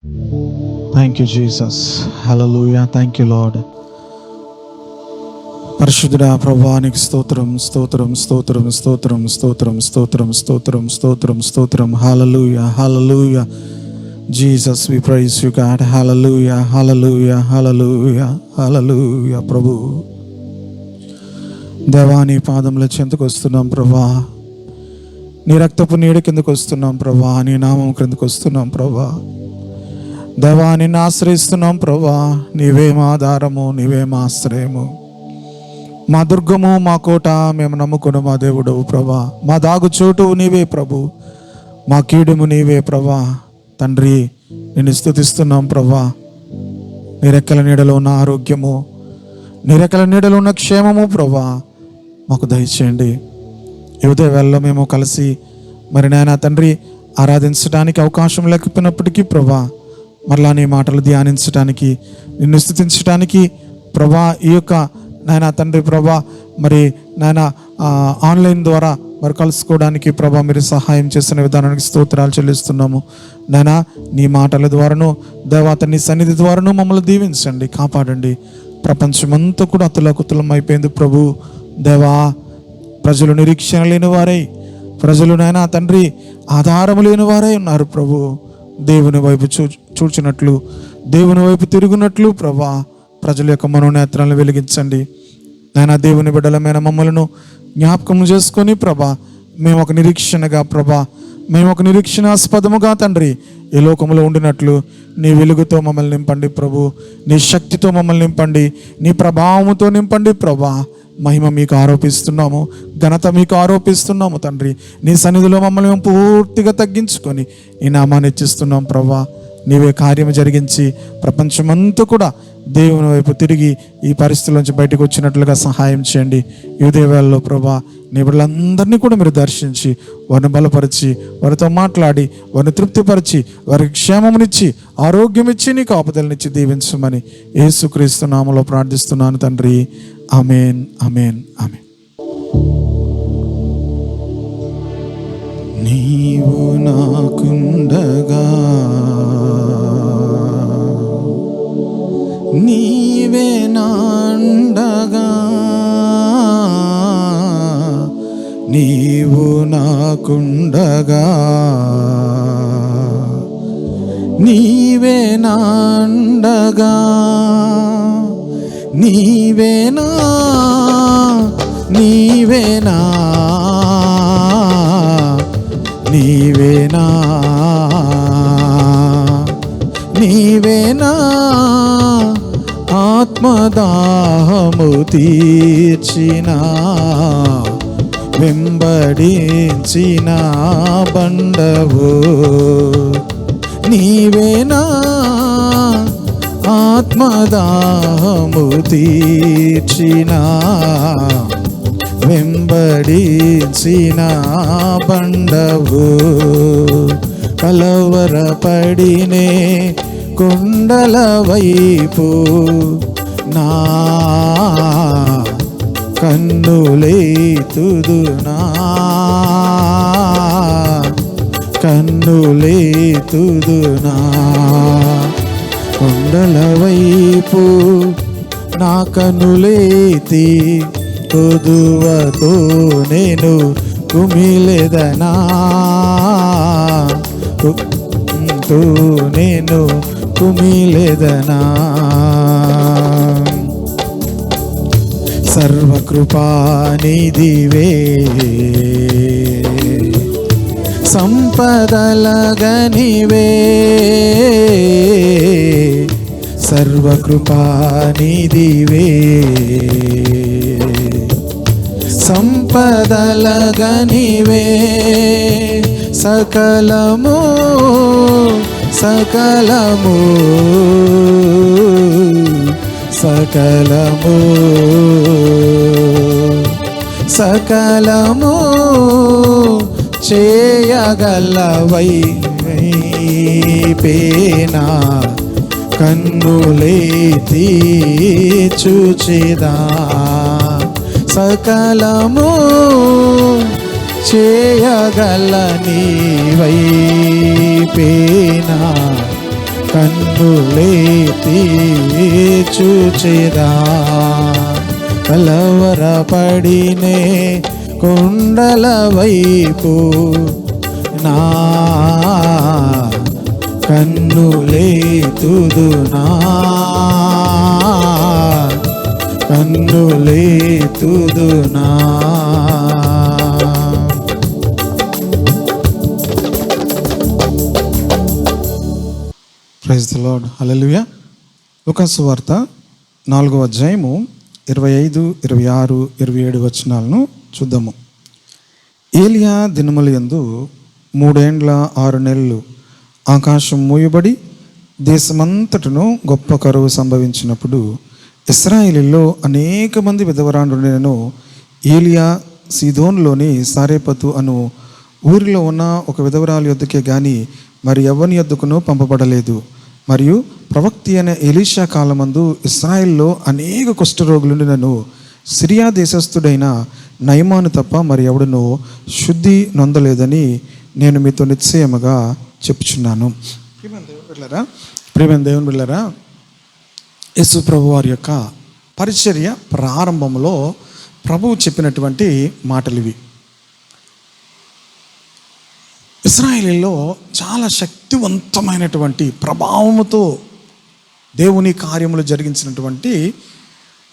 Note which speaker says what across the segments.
Speaker 1: Thank you Jesus. Hallelujah. Thank you lord. పరిశుద్ధుడా ప్రభువానికి స్తోత్రం, స్తోత్రం, స్తోత్రం, స్తోత్రం, స్తోత్రం, స్తోత్రం, స్తోత్రం, స్తోత్రం, స్తోత్రం. Hallelujah, hallelujah. Jesus, we praise you God. Hallelujah, hallelujah, hallelujah, hallelujah. ప్రభు దేవాని పాదముల చెంతకు వస్తున్నాం ప్రభా. నీ రక్తపు నీడ కిందకు వస్తున్నాం ప్రభా. నీ నామం క్రిందకు వస్తున్నాం ప్రభా. దేవా నిన్ను ఆశ్రయిస్తున్నాం ప్రభా. నీవే మా ఆధారము, నీవే మా ఆశ్రయము, మా దుర్గము, మా కోట, మేము నమ్ముకున్న మా దేవుడు ప్రభా. మా దాగు చోటు నీవే ప్రభు, మా కీడుము నీవే ప్రభా. తండ్రి నిన్ను స్తుతిస్తున్నాం ప్రభా. నీ రెక్కల నీడలో ఉన్న ఆరోగ్యము, నీ రెక్కల నీడలో ఉన్న క్షేమము ప్రభా మాకు దయచేయండి. ఈ ఉదయ వేళలో మేము కలిసి మరి నాయన తండ్రి ఆరాధించడానికి అవకాశం లేకపోయినప్పటికీ ప్రభా మరలా నీ మాటలు ధ్యానించడానికి, నిన్ను స్తుతించడానికి ప్రభా ఈ యొక్క నాయన తండ్రి ప్రభా మరి నాయన ఆన్లైన్ ద్వారా మరి కలుసుకోవడానికి ప్రభా మీరు సహాయం చేసిన విధానానికి స్తోత్రాలు చెల్లిస్తున్నాము. నాయన నీ మాటల ద్వారాను దేవాత నీ సన్నిధి ద్వారాను మమ్మల్ని దీవించండి, కాపాడండి. ప్రపంచమంతా కూడా అతులకుతులం అయిపోయింది ప్రభు. దేవా ప్రజలు నిరీక్షణ లేని వారై, ప్రజలు నాయన తండ్రి ఆధారము లేని వారై ఉన్నారు ప్రభు. దేవుని వైపు చూచినట్లు, దేవుని వైపు తిరుగునట్లు ప్రభా ప్రజల యొక్క మనోనేత్రాలను వెలిగించండి. నాయన దేవుని బిడ్డలమైన మమ్మలను జ్ఞాపకం చేసుకొని ప్రభా మేము ఒక నిరీక్షణగా ప్రభా, మేము ఒక నిరీక్షణాస్పదముగా తండ్రి ఈ లోకంలో ఉండినట్లు నీ వెలుగుతో మమ్మల్ని నింపండి ప్రభు. నీ శక్తితో మమ్మల్ని నింపండి, నీ ప్రభావముతో నింపండి ప్రభా. మహిమ మీకు ఆరోపిస్తున్నాము, ఘనత మీకు ఆరోపిస్తున్నాము తండ్రి. నీ సన్నిధిలో మమ్మల్ని మేము పూర్తిగా తగ్గించుకొని నీ నామాన్ని హెచ్చిస్తున్నాం ప్రభా. నీవే కార్యము జరిగించి ప్రపంచమంతా కూడా దేవుని వైపు తిరిగి ఈ పరిస్థితుల నుంచి బయటకు వచ్చినట్లుగా సహాయం చేయండి. ఈ ఉదయవేళలో ప్రభా నీ బిడ్డలందరినీ కూడా మీరు దర్శించి వారిని బలపరిచి, వారితో మాట్లాడి, వారిని తృప్తిపరిచి, వారికి క్షేమమునిచ్చి, ఆరోగ్యం ఇచ్చి, నీ కాపుదలనిచ్చి దీవించమని యేసుక్రీస్తు నామములో ప్రార్థిస్తున్నాను తండ్రి. ఆమేన్, ఆమేన్, ఆమేన్. నీవు నాకుండగా నీవే నాండగా, నీవు నాకుండగా నీవే నాండగా, నీవేనా నీవేనా నీవేనా నీవేనా ఆత్మదాహము తీర్చిన వెంబడించిన బండవు నీవేనా ఆత్మదాహము తీర్చిన వెంబడించిన బండవు కలవరపడినే కొండల వైపు నా కన్నులేతుదునా కన్నులేతుదునా కొండల వైపు నా కన్నులేతి కొదువతో నేను కుమిలెదనా నేను కుమిలెదనా. సర్వకృపానిధివే సంపదలగనివే, సర్వకృపానిధివే సంపదలగనివే, సకలము సకలము సకలము సకలము చేయగలవైపేనా కన్నులేతి చూచిదా, సకలము చేయగల నీవైపేనా కన్నులేతి చూచేదా, కలవరపడినే కొండల వైపు నా కన్నులేతుదునా, కన్నులేతుదునా. Praise the lord. హల్లెలూయా. లూకాసు వార్త 4వ అధ్యాయము 25, 26, 27 వచనాలను చూద్దాము. ఏలియా దినముల యందు 3 ఏండ్ల 6 నెలలు ఆకాశం మూయబడి దేశమంతటను గొప్ప కరువు సంభవించినప్పుడు ఇశ్రాయేలీలో అనేక మంది విధవరాండ్రులను ఏలియా సీదోనులోని సారేపతు అను ఊరిలో ఉన్న ఒక విధవరాలు యొద్దకే గాని మరి ఎవని యొద్దకును పంపబడలేదు. మరియు ప్రవక్తి అయిన ఎలీషా కాలమందు ఇశ్రాయేల్లో అనేక కుష్ఠరోగులుండినను సిరియా దేశస్థుడైన నయమాను తప్ప మరి ఎవడునో శుద్ధి నొందలేదని నేను మీతో నిశ్చయముగా చెప్పుచున్నాను. ప్రియమైన దేవుని బిడ్డలారా, యేసు ప్రభు వారి యొక్క పరిచర్య ప్రారంభంలో ప్రభువు చెప్పినటువంటి మాటలు ఇవి. ఇశ్రాయేలీలో చాలా శక్తివంతమైనటువంటి ప్రభావముతో దేవుని కార్యములు జరిగించినటువంటి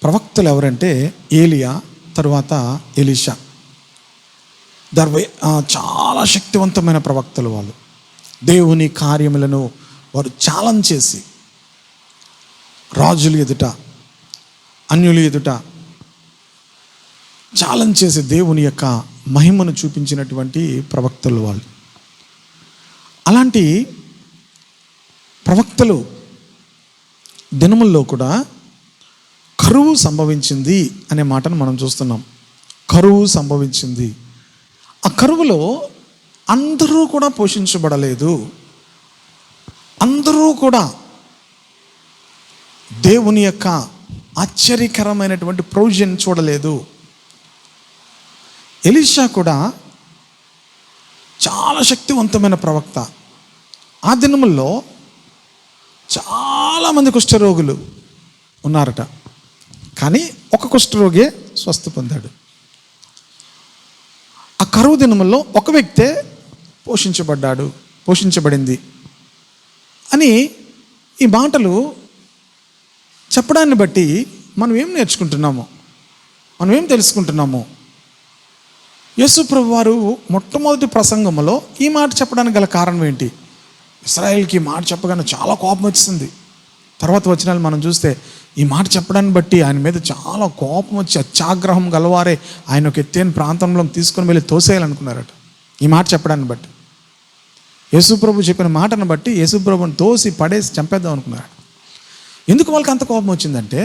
Speaker 1: ప్రవక్తలు ఎవరంటే ఏలియా, తరువాత ఎలీషా. చాలా శక్తివంతమైన ప్రవక్తలు వాళ్ళు. దేవుని కార్యములను వారు ఛాలెంజ్ చేసి రాజుల ఎదుట, అన్యుల ఎదుట ఛాలెంజ్ చేసి దేవుని యొక్క మహిమను చూపించినటువంటి ప్రవక్తలు వాళ్ళు. అలాంటి ప్రవక్తలు దినముల్లో కూడా కరువు సంభవించింది అనే మాటను మనం చూస్తున్నాం. కరువు సంభవించింది. ఆ కరువులో అందరూ కూడా పోషించబడలేదు. అందరూ కూడా దేవుని యొక్క ఆశ్చర్యకరమైనటువంటి ప్రొవిజన్ చూడలేదు. ఎలీషా కూడా చాలా శక్తివంతమైన ప్రవక్త. ఆ దినముల్లో చాలామంది కుష్ఠరోగులు ఉన్నారట, కానీ ఒక కుష్ఠరోగే స్వస్థ పొందాడు. ఆ కరువు దినముల్లో ఒక వ్యక్తే పోషించబడింది అని ఈ మాటలు చెప్పడాన్ని బట్టి మనం ఏం నేర్చుకుంటున్నాము, మనం ఏం తెలుసుకుంటున్నాము? యేసు ప్రభు వారు మొట్టమొదటి ప్రసంగంలో ఈ మాట చెప్పడానికి గల కారణం ఏంటి? ఇశ్రాయేల్కి ఈ మాట చెప్పగానే చాలా కోపం వచ్చింది. తర్వాత వచనాలు మనం చూస్తే ఈ మాట చెప్పడాన్ని బట్టి ఆయన మీద చాలా కోపం వచ్చి అత్యాగ్రహం గలవారే ఆయన ఒక ఎత్తైన ప్రాంతంలో తీసుకొని వెళ్ళి తోసేయాలనుకున్నారట. ఈ మాట చెప్పడాన్ని బట్టి, యేసు ప్రభు చెప్పిన మాటను బట్టి యేసు ప్రభుని తోసి పడేసి చంపేద్దాం అనుకున్నారు. ఎందుకు వాళ్ళకి అంత కోపం వచ్చిందంటే,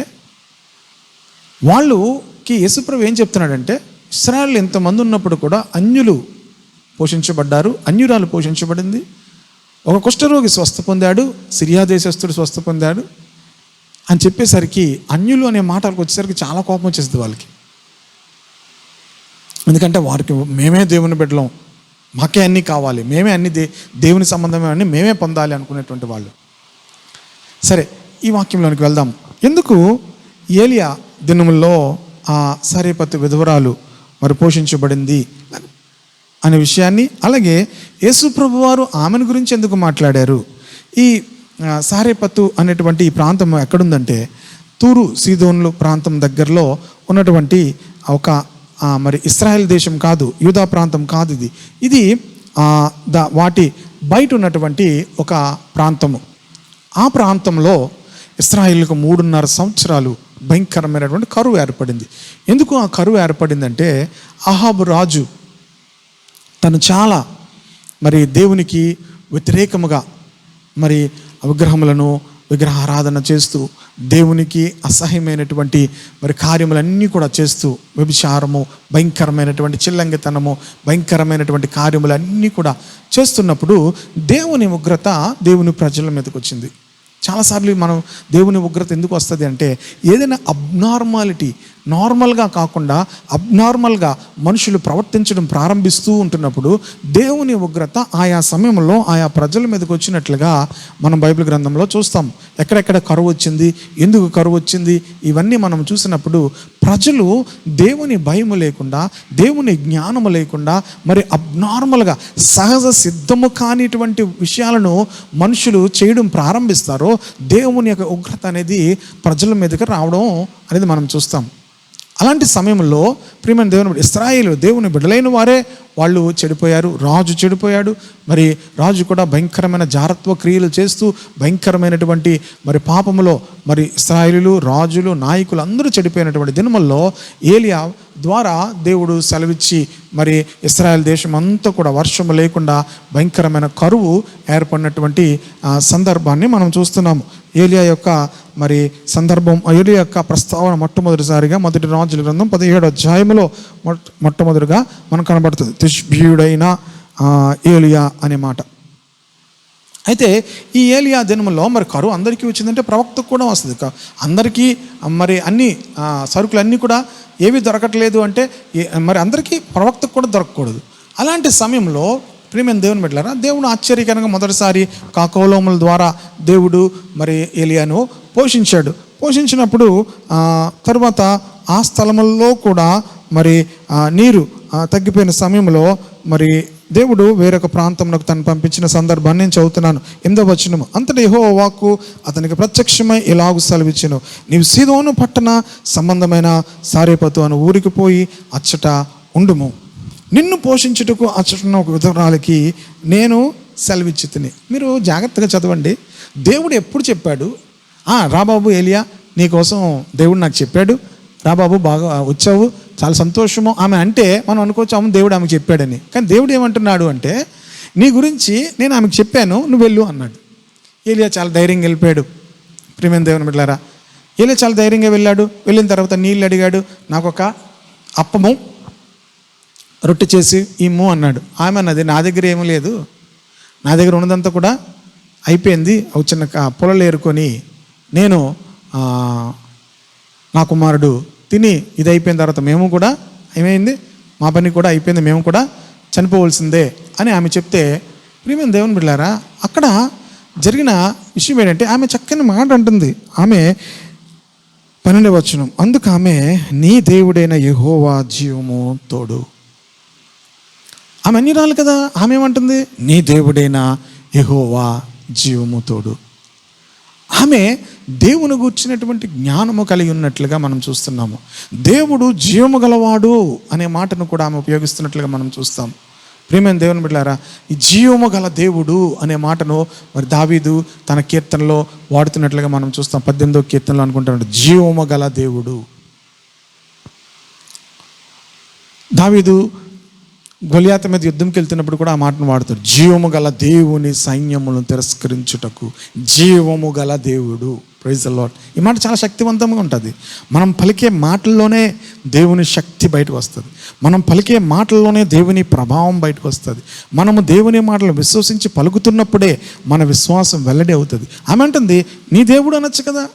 Speaker 1: వాళ్ళకి యేసు ప్రభు ఏం చెప్తున్నాడంటే, ఇశ్రాయేలు ఎంతమంది ఉన్నప్పుడు కూడా అన్యులు పోషించబడ్డారు, అన్యురాలు పోషించబడింది. ఒక కుష్ఠరోగి స్వస్థ పొందాడు, సిరియా దేశస్థుడు స్వస్థ పొందాడు అని చెప్పేసరికి అన్యులు అనే మాటలకు వచ్చేసరికి చాలా కోపం వచ్చేస్తుంది వాళ్ళకి. ఎందుకంటే వారికి మేమే దేవుని బిడ్డలం, మాకే అన్నీ కావాలి, మేమే అన్ని దేవుని సంబంధమే అన్నీ మేమే పొందాలి అనుకునేటువంటి వాళ్ళు. సరే, ఈ వాక్యంలోనికి వెళ్దాం. ఎందుకు ఏలియా దినముల్లో ఆ సారేపతు విధవరాలు మరి పోషించబడింది అనే విషయాన్ని, అలాగే యేసు ప్రభు వారు ఆమెను గురించి ఎందుకు మాట్లాడారు? ఈ సారేపతు అనేటువంటి ఈ ప్రాంతం ఎక్కడుందంటే తూరు సీదోన్లు ప్రాంతం దగ్గరలో ఉన్నటువంటి ఒక మరి ఇశ్రాయేల్ దేశం కాదు, యూదా ప్రాంతం కాదు. ఇది వాటి బయట ఉన్నటువంటి ఒక ప్రాంతము. ఆ ప్రాంతంలో ఇశ్రాయేలుకు 3.5 సంవత్సరాలు భయంకరమైనటువంటి కరువు ఏర్పడింది. ఎందుకు ఆ కరువు ఏర్పడిందంటే, అహాబు రాజు తను చాలా మరి దేవునికి వ్యతిరేకముగా మరి విగ్రహములను విగ్రహారాధన చేస్తూ దేవునికి అసహ్యమైనటువంటి మరి కార్యములన్నీ కూడా చేస్తూ, వ్యభిచారము, భయంకరమైనటువంటి చిల్లంగితనము, భయంకరమైనటువంటి కార్యములన్నీ కూడా చేస్తున్నప్పుడు దేవుని ఉగ్రత దేవుని ప్రజల మీదకి వచ్చింది. 'చాలాసార్లు మనం దేవుని ఉగ్రత ఎందుకు వస్తుంది అంటే, ఏదైనా అబ్నార్మాలిటీ నార్మల్గా కాకుండా అబ్నార్మల్గా మనుషులు ప్రవర్తించడం ప్రారంభిస్తూ ఉంటున్నప్పుడు దేవుని ఉగ్రత ఆయా సమయంలో ఆయా ప్రజల మీదకి వచ్చినట్లుగా మనం బైబిల్ గ్రంథంలో చూస్తాం. ఎక్కడెక్కడ కరువు వచ్చింది, ఎందుకు కరువు వచ్చింది, ఇవన్నీ మనం చూసినప్పుడు ప్రజలు దేవుని భయము లేకుండా, దేవుని జ్ఞానము లేకుండా, మరి అబ్నార్మల్గా సహజ సిద్ధము కానిటువంటి విషయాలను మనుషులు చేయడం ప్రారంభిస్తారో దేవుని యొక్క ఉగ్రత అనేది ప్రజల మీదకి రావడం అనేది మనం చూస్తాం. అలాంటి సమయంలో ప్రియమైన దేవుని ఇశ్రాయేలు దేవుని బిడ్డలైన వారే వాళ్ళు చెడిపోయారు. రాజు చెడిపోయాడు. మరి రాజు కూడా భయంకరమైన జారత్వ క్రియలు చేస్తూ భయంకరమైనటువంటి మరి పాపములో మరి ఇశ్రాయేలు రాజులు నాయకులు అందరూ చెడిపోయినటువంటి దినముల్లో ఏలియా ద్వారా దేవుడు సెలవిచ్చి మరి ఇశ్రాయేల్ దేశం అంతా కూడా వర్షము లేకుండా భయంకరమైన కరువు ఏర్పడినటువంటి సందర్భాన్ని మనం చూస్తున్నాము. ఏలియా యొక్క మరి సందర్భం, ఏలియా యొక్క ప్రస్తావన మొట్టమొదటిసారిగా మొదటి రాజుల గ్రంథం 17వ అధ్యాయంలో మొట్టమొదటిగా మనకు కనబడుతుంది. తిష్బీయుడైన ఏలియా అనే మాట. అయితే ఈ ఏలియా దినములో మరి కరువు అందరికీ వచ్చిందంటే ప్రవక్తకు కూడా వస్తుంది. అందరికీ మరి అన్ని సరుకులు అన్నీ కూడా ఏవి దొరకట్లేదు అంటే మరి అందరికీ ప్రవక్తకు కూడా దొరకకూడదు. అలాంటి సమయంలో ప్రియమైన దేవుని బిడ్డలారా, దేవుడు ఆశ్చర్యకరంగా మొదటిసారి కాకోలముల ద్వారా దేవుడు మరి ఏలియాను పోషించినప్పుడు తర్వాత ఆ స్థలముల్లో కూడా మరి నీరు తగ్గిపోయిన సమయంలో మరి దేవుడు వేరొక ప్రాంతంలో తను పంపించిన సందర్భాన్ని నేను చదువుతున్నాను. 8వ వచనం, అంతటి యెహోవా వాక్కు అతనికి ప్రత్యక్షమై ఇలాగు సెలవిచ్చెను, నీవు సీదోను పట్టణ సంబంధమైన సారేపతు అను ఊరికి పోయి అచ్చట ఉండుము. నిన్ను పోషించుటకు అచ్చటన ఒక విధవరాలికి నేను సెలవిచ్చితిని. మీరు జాగ్రత్తగా చదవండి. దేవుడు ఎప్పుడు చెప్పాడు? రాబాబు ఏలియా, నీకోసం దేవుడు నాకు చెప్పాడు, రాబాబు బాగా వచ్చావు, చాలా సంతోషము ఆమె అంటే మనం అనుకోవచ్చు ఆమె దేవుడు ఆమెకు చెప్పాడని. కానీ దేవుడు ఏమంటున్నాడు అంటే, నీ గురించి నేను ఆమెకు చెప్పాను, నువ్వు వెళ్ళు అన్నాడు. ఏలియా చాలా ధైర్యంగా వెళ్ళిపోయాడు. ప్రియమైన దేవుని బిడ్డలారా, ఏలియా చాలా ధైర్యంగా వెళ్ళిన తర్వాత నీళ్ళు అడిగాడు. నాకు ఒక అప్పము రొట్టె చేసి ఇమ్ము అన్నాడు. ఆమె అన్నది, నా దగ్గర ఏమీ లేదు, నా దగ్గర ఉన్నదంతా కూడా అయిపోయింది, ఒక చిన్న పొలలు ఏరుకొని నేను నా కుమారుడు తిని ఇది అయిపోయిన తర్వాత మేము కూడా ఏమైంది, మా పని కూడా అయిపోయింది, మేము కూడా చనిపోవలసిందే అని ఆమె చెప్తే, ప్రియమైన దేవుని బిడ్డలారా, అక్కడ జరిగిన విషయం ఏంటంటే ఆమె చక్కని మాట అంటుంది. ఆమె 12వ వచనం, అందుకు ఆమె నీ దేవుడైన యెహోవా జీవము తోడు. ఆమె అన్ని రాలు కదా, ఆమె ఏమంటుంది, నీ దేవుడైన యెహోవా జీవము తోడు. ఆమె దేవుని గూర్చినటువంటి జ్ఞానము కలిగి ఉన్నట్లుగా మనం చూస్తున్నాము. దేవుడు జీవము గలవాడు అనే మాటను కూడా ఆమె ఉపయోగిస్తున్నట్లుగా మనం చూస్తాం. ప్రియమైన దేవుని బిడ్డలారా, ఈ జీవము గల దేవుడు అనే మాటను మరి దావీదు తన కీర్తనలో వాడుతున్నట్లుగా మనం చూస్తాం. 18వ కీర్తనలో అనుకుంటున్నాడు, జీవము గల దేవుడు. దావీదు గొలియాతు మీద యుద్ధంకి వెళ్తున్నప్పుడు కూడా ఆ మాటను వాడుతాడు, జీవము గల దేవుని సైన్యములను తిరస్కరించుటకు జీవము గల దేవుడు. Praise the Lord. ఈ మాట చాలా శక్తివంతంగా ఉంటుంది. మనం పలికే మాటల్లోనే దేవుని శక్తి బయటకు వస్తుంది. మనం పలికే మాటల్లోనే దేవుని ప్రభావం బయటకు వస్తుంది. మనము దేవుని మాటలు విశ్వసించి పలుకుతున్నప్పుడే మన విశ్వాసం వెల్లడి అవుతుంది. ఆమె అంటుంది, నీ దేవుడు అనొచ్చు కదా,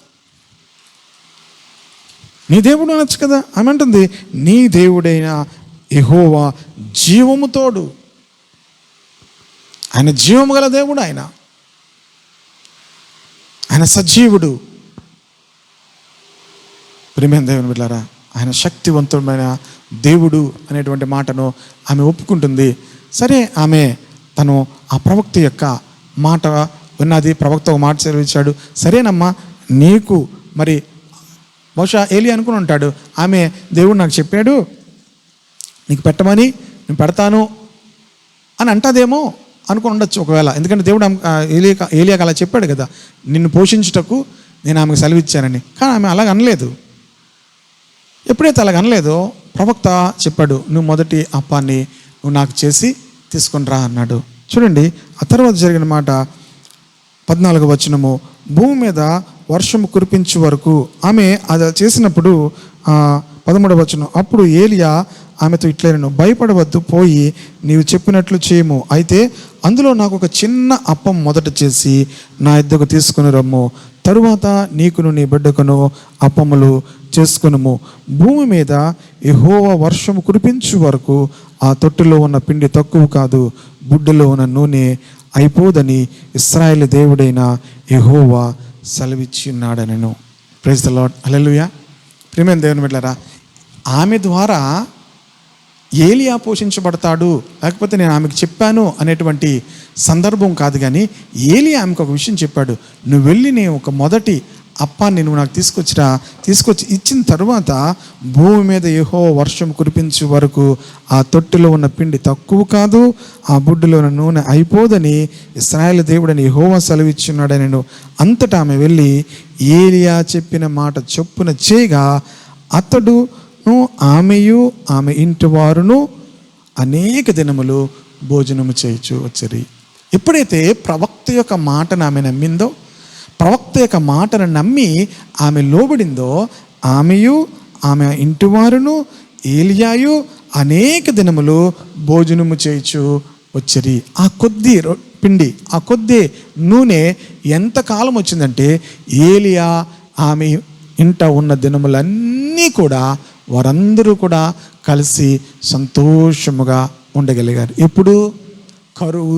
Speaker 1: నీ దేవుడు అనొచ్చు కదా. ఆమె అంటుంది, నీ దేవుడైన యెహోవా జీవము తోడు. ఆయన జీవము గల దేవుడు, ఆయన సజీవుడు. ప్రియమైన దేవుని బిడ్డలారా, ఆయన శక్తివంతమైన దేవుడు అనేటువంటి మాటను ఆమె ఒప్పుకుంటుంది. సరే, ఆమె తను ఆ ప్రవక్త యొక్క మాట విన్నది. ప్రవక్త ఒక మాట సెలవిచ్చాడు. సరేనమ్మా, నీకు మరి బహుశా ఏలియా అనుకుని ఉంటాడు, ఆమె దేవుడు నాకు చెప్పాడు నీకు పెట్టమని, నేను పెడతాను అని అంటాదేమో అనుకుని ఉండొచ్చు ఒకవేళ. ఎందుకంటే దేవుడు ఏలియాకి అలా చెప్పాడు కదా, నిన్ను పోషించుటకు నేను ఆమెకు సెలవిచ్చానని. కానీ ఆమె అలాగ అనలేదు. ఎప్పుడైతే అలాగ అనలేదో ప్రవక్త చెప్పాడు, నువ్వు మొదటి అప్పాన్ని నువ్వు నాకు చేసి తీసుకొని రా అన్నాడు. చూడండి, ఆ తర్వాత జరిగిన మాట 14వ వచనము, భూమి మీద వర్షము కురిపించే వరకు ఆమె అది చేసినప్పుడు 13వ వచనం, అప్పుడు ఏలియా ఆమెతో ఇట్లనెను, భయపడవద్దు, పోయి నీవు చెప్పినట్లు చేయము. అయితే అందులో నాకు ఒక చిన్న అప్పం మొదట చేసి నా ఇద్దకు తీసుకుని రమ్ము. తరువాత నీకును నీ బిడ్డకును అప్పములు చేసుకొనుము. భూమి మీద యెహోవా వర్షము కురిపించు వరకు ఆ తొట్టిలో ఉన్న పిండి తక్కువ కాదు, బుడ్డలో ఉన్న నూనె అయిపోదని ఇశ్రాయేలు దేవుడైన యెహోవా సెలవిచ్చి ఉన్నాడనెను. Praise the lord. హల్లెలూయా. ప్రియమైన దేవుని బిడ్డలారా, ఆమె ద్వారా ఏలియా పోషించబడతాడు, లేకపోతే నేను ఆమెకు చెప్పాను అనేటువంటి సందర్భం కాదు. కానీ ఏలియా ఆమెకు ఒక విషయం చెప్పాడు. నువ్వు వెళ్ళి నేను ఒక మొదటి అప్పాన్ని నువ్వు నాకు తీసుకొచ్చి ఇచ్చిన తర్వాత భూమి మీద యెహోవా వర్షం కురిపించే వరకు ఆ తొట్టిలో ఉన్న పిండి తక్కువ కాదు, ఆ బుడ్డులో ఉన్న నూనె అయిపోదని ఇశ్రాయేలు దేవుడని యెహోవా సెలవిచ్చున్నాడని నేను. అంతటా ఆమె వెళ్ళి ఏలియా చెప్పిన మాట చొప్పున చేయగా అతడును ఆమెయు ఆమె ఇంటి వారును అనేక దినములు భోజనము చేయుచు వచ్చరి. ఎప్పుడైతే ప్రవక్త యొక్క మాటను ఆమె నమ్మిందో, ప్రవక్త యొక్క మాటను నమ్మి ఆమె లోబడిందో, ఆమెయు ఆమె ఇంటివారును ఏలియాయు అనేక దినములు భోజనము చేయుచు వచ్చరి. ఆ కొద్ది పిండి, ఆ కొద్ది నూనె ఎంతకాలం వచ్చిందంటే ఏలియా ఆమె ఇంట ఉన్న దినములన్నీ కూడా వారందరూ కూడా కలిసి సంతోషముగా ఉండగలిగారు. ఇప్పుడు కరువు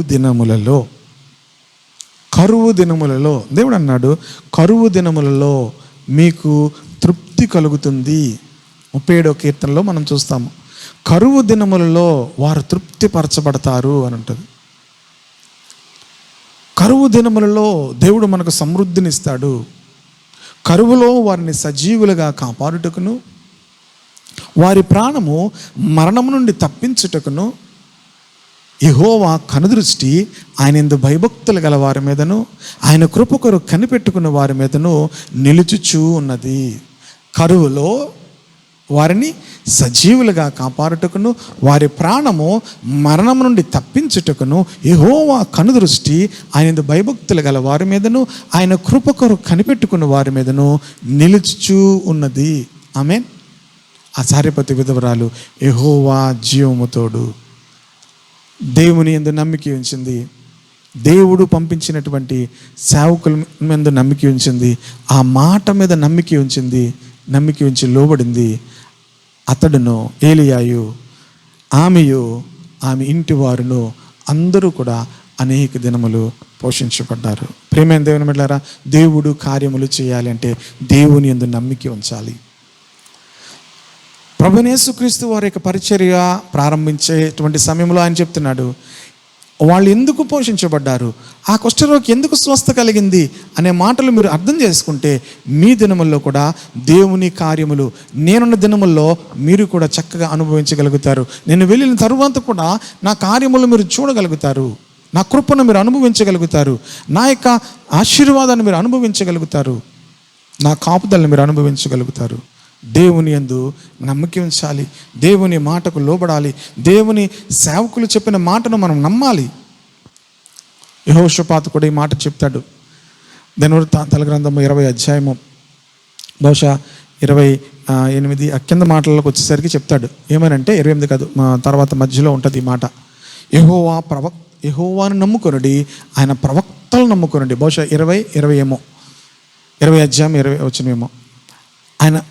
Speaker 1: దినములలో దేవుడు అన్నాడు, కరువు దినములలో మీకు తృప్తి కలుగుతుంది. 37వ కీర్తనలో మనం చూస్తాము, కరువు దినములలో వారు తృప్తిపరచబడతారు అని ఉంటుంది. కరువు దినములలో దేవుడు మనకు సమృద్ధినిస్తాడు. కరువులో వారిని సజీవులుగా కాపాడుటకును, వారి ప్రాణము మరణము నుండి తప్పించుటకును యెహోవా కనుదృష్టి ఆయన యందు భయభక్తులు గల వారి మీదను, ఆయన కృప కొరకు కనిపెట్టుకున్న వారి మీదను నిలుచుచూ ఉన్నది. కరువులో వారిని సజీవులుగా కాపాడుటకును, వారి ప్రాణము మరణం నుండి తప్పించుటకును యెహోవా కనుదృష్టి ఆయన యందు భయభక్తులు గల వారి మీదను, ఆయన కృప కొరకు కనిపెట్టుకున్న వారి మీదను నిలుచుచూ ఉన్నది. ఆమేన్. ఆ సారెపతి విధవరాలు యెహోవా జీవము తోడు, దేవుని యందు నమ్మిక ఉంచింది, దేవుడు పంపించినటువంటి సేవకుల మీద నమ్మిక ఉంచింది, ఆ మాట మీద నమ్మిక ఉంచి లోబడింది. అతడును ఏలియాయు ఆమెయు ఆమె ఇంటి వారును అందరూ కూడా అనేక దినములు పోషించబడ్డారు. ప్రియమైన దేవుని బిడ్డలారా, దేవుడు కార్యములు చేయాలి అంటే దేవుని యందు నమ్మిక ఉంచాలి. ప్రభువైన యేసుక్రీస్తు వారి యొక్క పరిచర్య ప్రారంభించేటువంటి సమయంలో ఆయన చెప్తున్నాడు, వాళ్ళు ఎందుకు పోషించబడ్డారు, ఆ కుష్ఠరోగికి ఎందుకు స్వస్థ కలిగింది అనే మాటలు మీరు అర్థం చేసుకుంటే మీ దినముల్లో కూడా దేవుని కార్యములు నేనున్న దినముల్లో మీరు కూడా చక్కగా అనుభవించగలుగుతారు. నేను వెళ్ళిన తరువాత కూడా నా కార్యములు మీరు చూడగలుగుతారు, నా కృపను మీరు అనుభవించగలుగుతారు, నా యొక్క ఆశీర్వాదాన్ని మీరు అనుభవించగలుగుతారు, నా కాపుదలను మీరు అనుభవించగలుగుతారు. దేవుని యందు నమ్మకం ఉంచాలి, దేవుని మాటకు లోబడాలి, దేవుని సేవకులు చెప్పిన మాటను మనం నమ్మాలి. యెహోషాపాతు కూడా ఈ మాట చెప్తాడు. దినవృత్తాంతాల గ్రంథము 20వ అధ్యాయము బహుశా 28 కింద మాటలకు వచ్చేసరికి చెప్తాడు. ఏమనంటే 28 కాదు, తర్వాత మధ్యలో ఉంటుంది ఈ మాట. యెహోవాను నమ్ముకొనుడి, ఆయన ప్రవక్తలను నమ్ముకొనుడి. బహుశా 20 అధ్యాయం 20 వచనమేమో.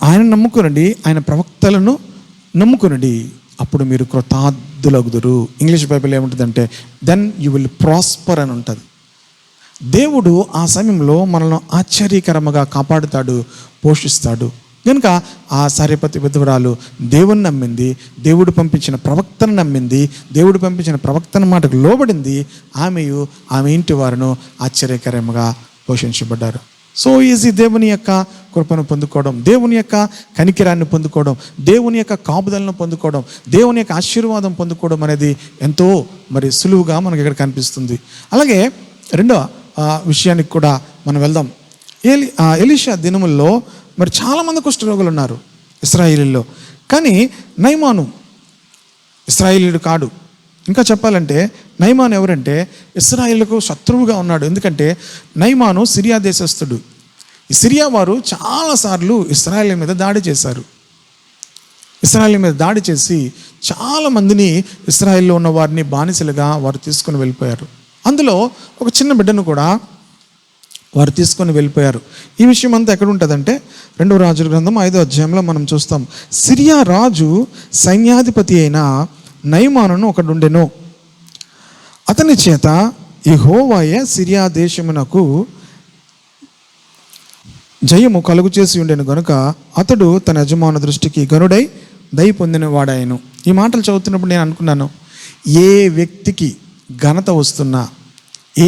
Speaker 1: ఆయన నమ్ముకొనండి, ఆయన ప్రవక్తలను నమ్ముకొనండి, అప్పుడు మీరు కృతార్థులగుదురు. ఇంగ్లీష్ బైబిల్ ఏముంటుందంటే దెన్ యు విల్ ప్రాస్పర్ అని ఉంటుంది. దేవుడు ఆ సమయంలో మనల్ని ఆశ్చర్యకరంగా కాపాడుతాడు, పోషిస్తాడు. కనుక ఆ సారెపతి విధవరాలు దేవుని నమ్మింది, దేవుడు పంపించిన ప్రవక్తను నమ్మింది, దేవుడు పంపించిన ప్రవక్తన మాటకు లోబడింది. ఆమెయు ఆమె ఇంటి వారును ఆశ్చర్యకరంగా పోషించబడ్డారు. సో ఈజీ దేవుని యొక్క కృపను పొందుకోవడం, దేవుని యొక్క కనికిరాన్ని పొందుకోవడం, దేవుని యొక్క కాపుదలను పొందుకోవడం, దేవుని యొక్క ఆశీర్వాదం పొందుకోవడం అనేది ఎంతో సులువుగా మనకి ఇక్కడ కనిపిస్తుంది. అలాగే రెండవ విషయానికి కూడా మనం వెళ్దాం. ఎలీషా దినముల్లో చాలామంది కుష్ఠరోగులు ఉన్నారు ఇశ్రాయేలీల్లో. కానీ నయమాను ఇశ్రాయేలీయుడు కాడు. ఇంకా చెప్పాలంటే నయమాను ఎవరంటే ఇశ్రాయేలుకు శత్రువుగా ఉన్నాడు. ఎందుకంటే నయమాను సిరియా దేశస్థుడు. ఈ సిరియా వారు చాలాసార్లు ఇశ్రాయేలు మీద దాడి చేశారు. ఇశ్రాయేలు మీద దాడి చేసి చాలామందిని ఇశ్రాయేల్లో ఉన్న వారిని బానిసలుగా వారు తీసుకుని వెళ్ళిపోయారు. అందులో ఒక చిన్న బిడ్డను కూడా వారు తీసుకొని వెళ్ళిపోయారు. ఈ విషయం అంతా ఎక్కడ ఉంటుందంటే 2 రాజుల గ్రంథం 5వ అధ్యాయంలో మనం చూస్తాం. సిరియా రాజు సైన్యాధిపతి అయిన నయమానును ఒకడుండెను. అతని చేత యెహోవాయే సిరియా దేశమునకు జయము కలుగు చేసి ఉండెను గనుక అతడు తన యజమాను దృష్టికి గనుడై దయ పొందిన వాడాయను. ఈ మాటలు చదువుతున్నప్పుడు నేను అనుకున్నాను, ఏ వ్యక్తికి ఘనత వస్తున్నా,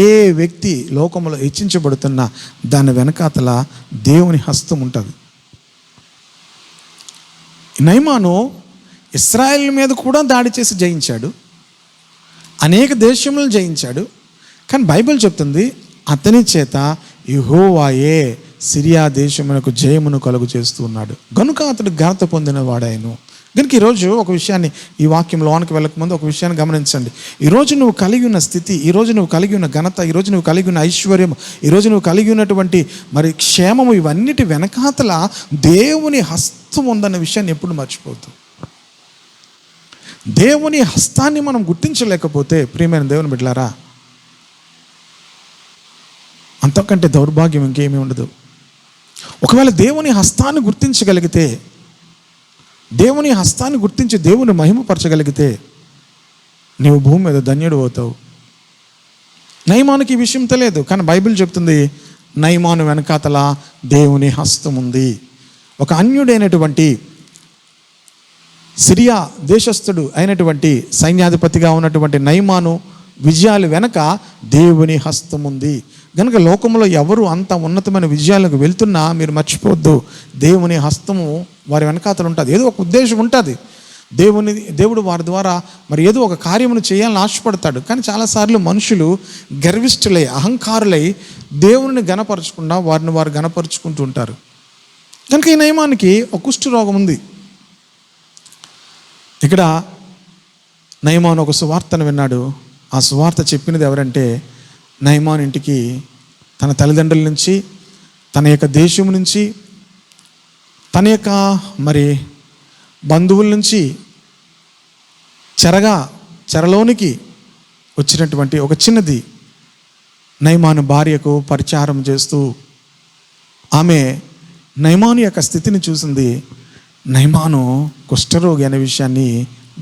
Speaker 1: ఏ వ్యక్తి లోకంలో హెచ్చించబడుతున్నా దాని వెనకాతల దేవుని హస్తం ఉంటుంది. నయమాను ఇశ్రాయేల్ మీద కూడా దాడి చేసి జయించాడు, అనేక దేశములను జయించాడు. కానీ బైబిల్ చెప్తుంది అతని చేత యెహోవాయే సిరియా దేశమునకు జయమును కలుగు చేస్తూ ఉన్నాడు గనుక అతడు ఘనత పొందిన వాడాయను. కనుక ఈరోజు ఒక విషయాన్ని, ఈ వాక్యం లోనికి వెళ్ళకముందు ఒక విషయాన్ని గమనించండి. ఈరోజు నువ్వు కలిగి ఉన్న స్థితి, ఈరోజు నువ్వు కలిగి ఉన్న ఘనత, ఈరోజు నువ్వు కలిగి ఉన్న ఐశ్వర్యం, ఈరోజు నువ్వు కలిగి ఉన్నటువంటి మరి క్షేమము, ఇవన్నిటి వెనకాతల దేవుని హస్తం ఉందన్న విషయాన్ని ఎప్పుడు మర్చిపోతూ, దేవుని హస్తాన్ని మనం గుర్తించలేకపోతే ప్రియమైన దేవుని బిడ్డలారా, అంతకంటే దౌర్భాగ్యం ఇంకేమీ ఉండదు. ఒకవేళ దేవుని హస్తాన్ని గుర్తించగలిగితే, దేవుని హస్తాన్ని గుర్తించి దేవుని మహిమపరచగలిగితే నీవు భూమి మీద ధన్యుడు అవుతావు. నయమానుకి ఈ విషయం తెలియదు, కానీ బైబిల్ చెప్తుంది నయమాను వెనకాతల దేవుని హస్తం ఉంది. ఒక అన్యుడైనటువంటి సిరియా దేశస్థుడు అయినటువంటి సైన్యాధిపతిగా ఉన్నటువంటి నయమాను విజయాలు వెనక దేవుని హస్తం ఉంది. కనుక లోకంలో ఎవరు అంత ఉన్నతమైన విజయాలకు వెళ్తున్నా మీరు మర్చిపోవద్దు, దేవుని హస్తము వారి వెనకాతలు ఉంటుంది. ఏదో ఒక ఉద్దేశం ఉంటుంది. దేవుడు వారి ద్వారా మరి ఏదో ఒక కార్యమును చేయాలని ఆశపడతాడు. కానీ చాలాసార్లు మనుషులు గర్విష్ఠులై, అహంకారులై దేవుని గణపరచకుండా వారిని వారు గణపరుచుకుంటూ ఉంటారు. కనుక ఈ నయమానికి ఒక కుష్ఠ రోగం ఉంది. ఇక్కడ నయమాను ఒక సువార్తను విన్నాడు. ఆ సువార్త చెప్పినది ఎవరంటే, నయమాను ఇంటికి తన తల్లిదండ్రుల నుంచి, తన యొక్క దేశం నుంచి, తన యొక్క మరి బంధువుల నుంచి చెరలోనికి వచ్చినటువంటి ఒక చిన్నది నయమాను భార్యకు పరిచారం చేస్తూ ఆమె నయమాను యొక్క స్థితిని చూసింది. నయమాను కుష్ఠరోగి అనే విషయాన్ని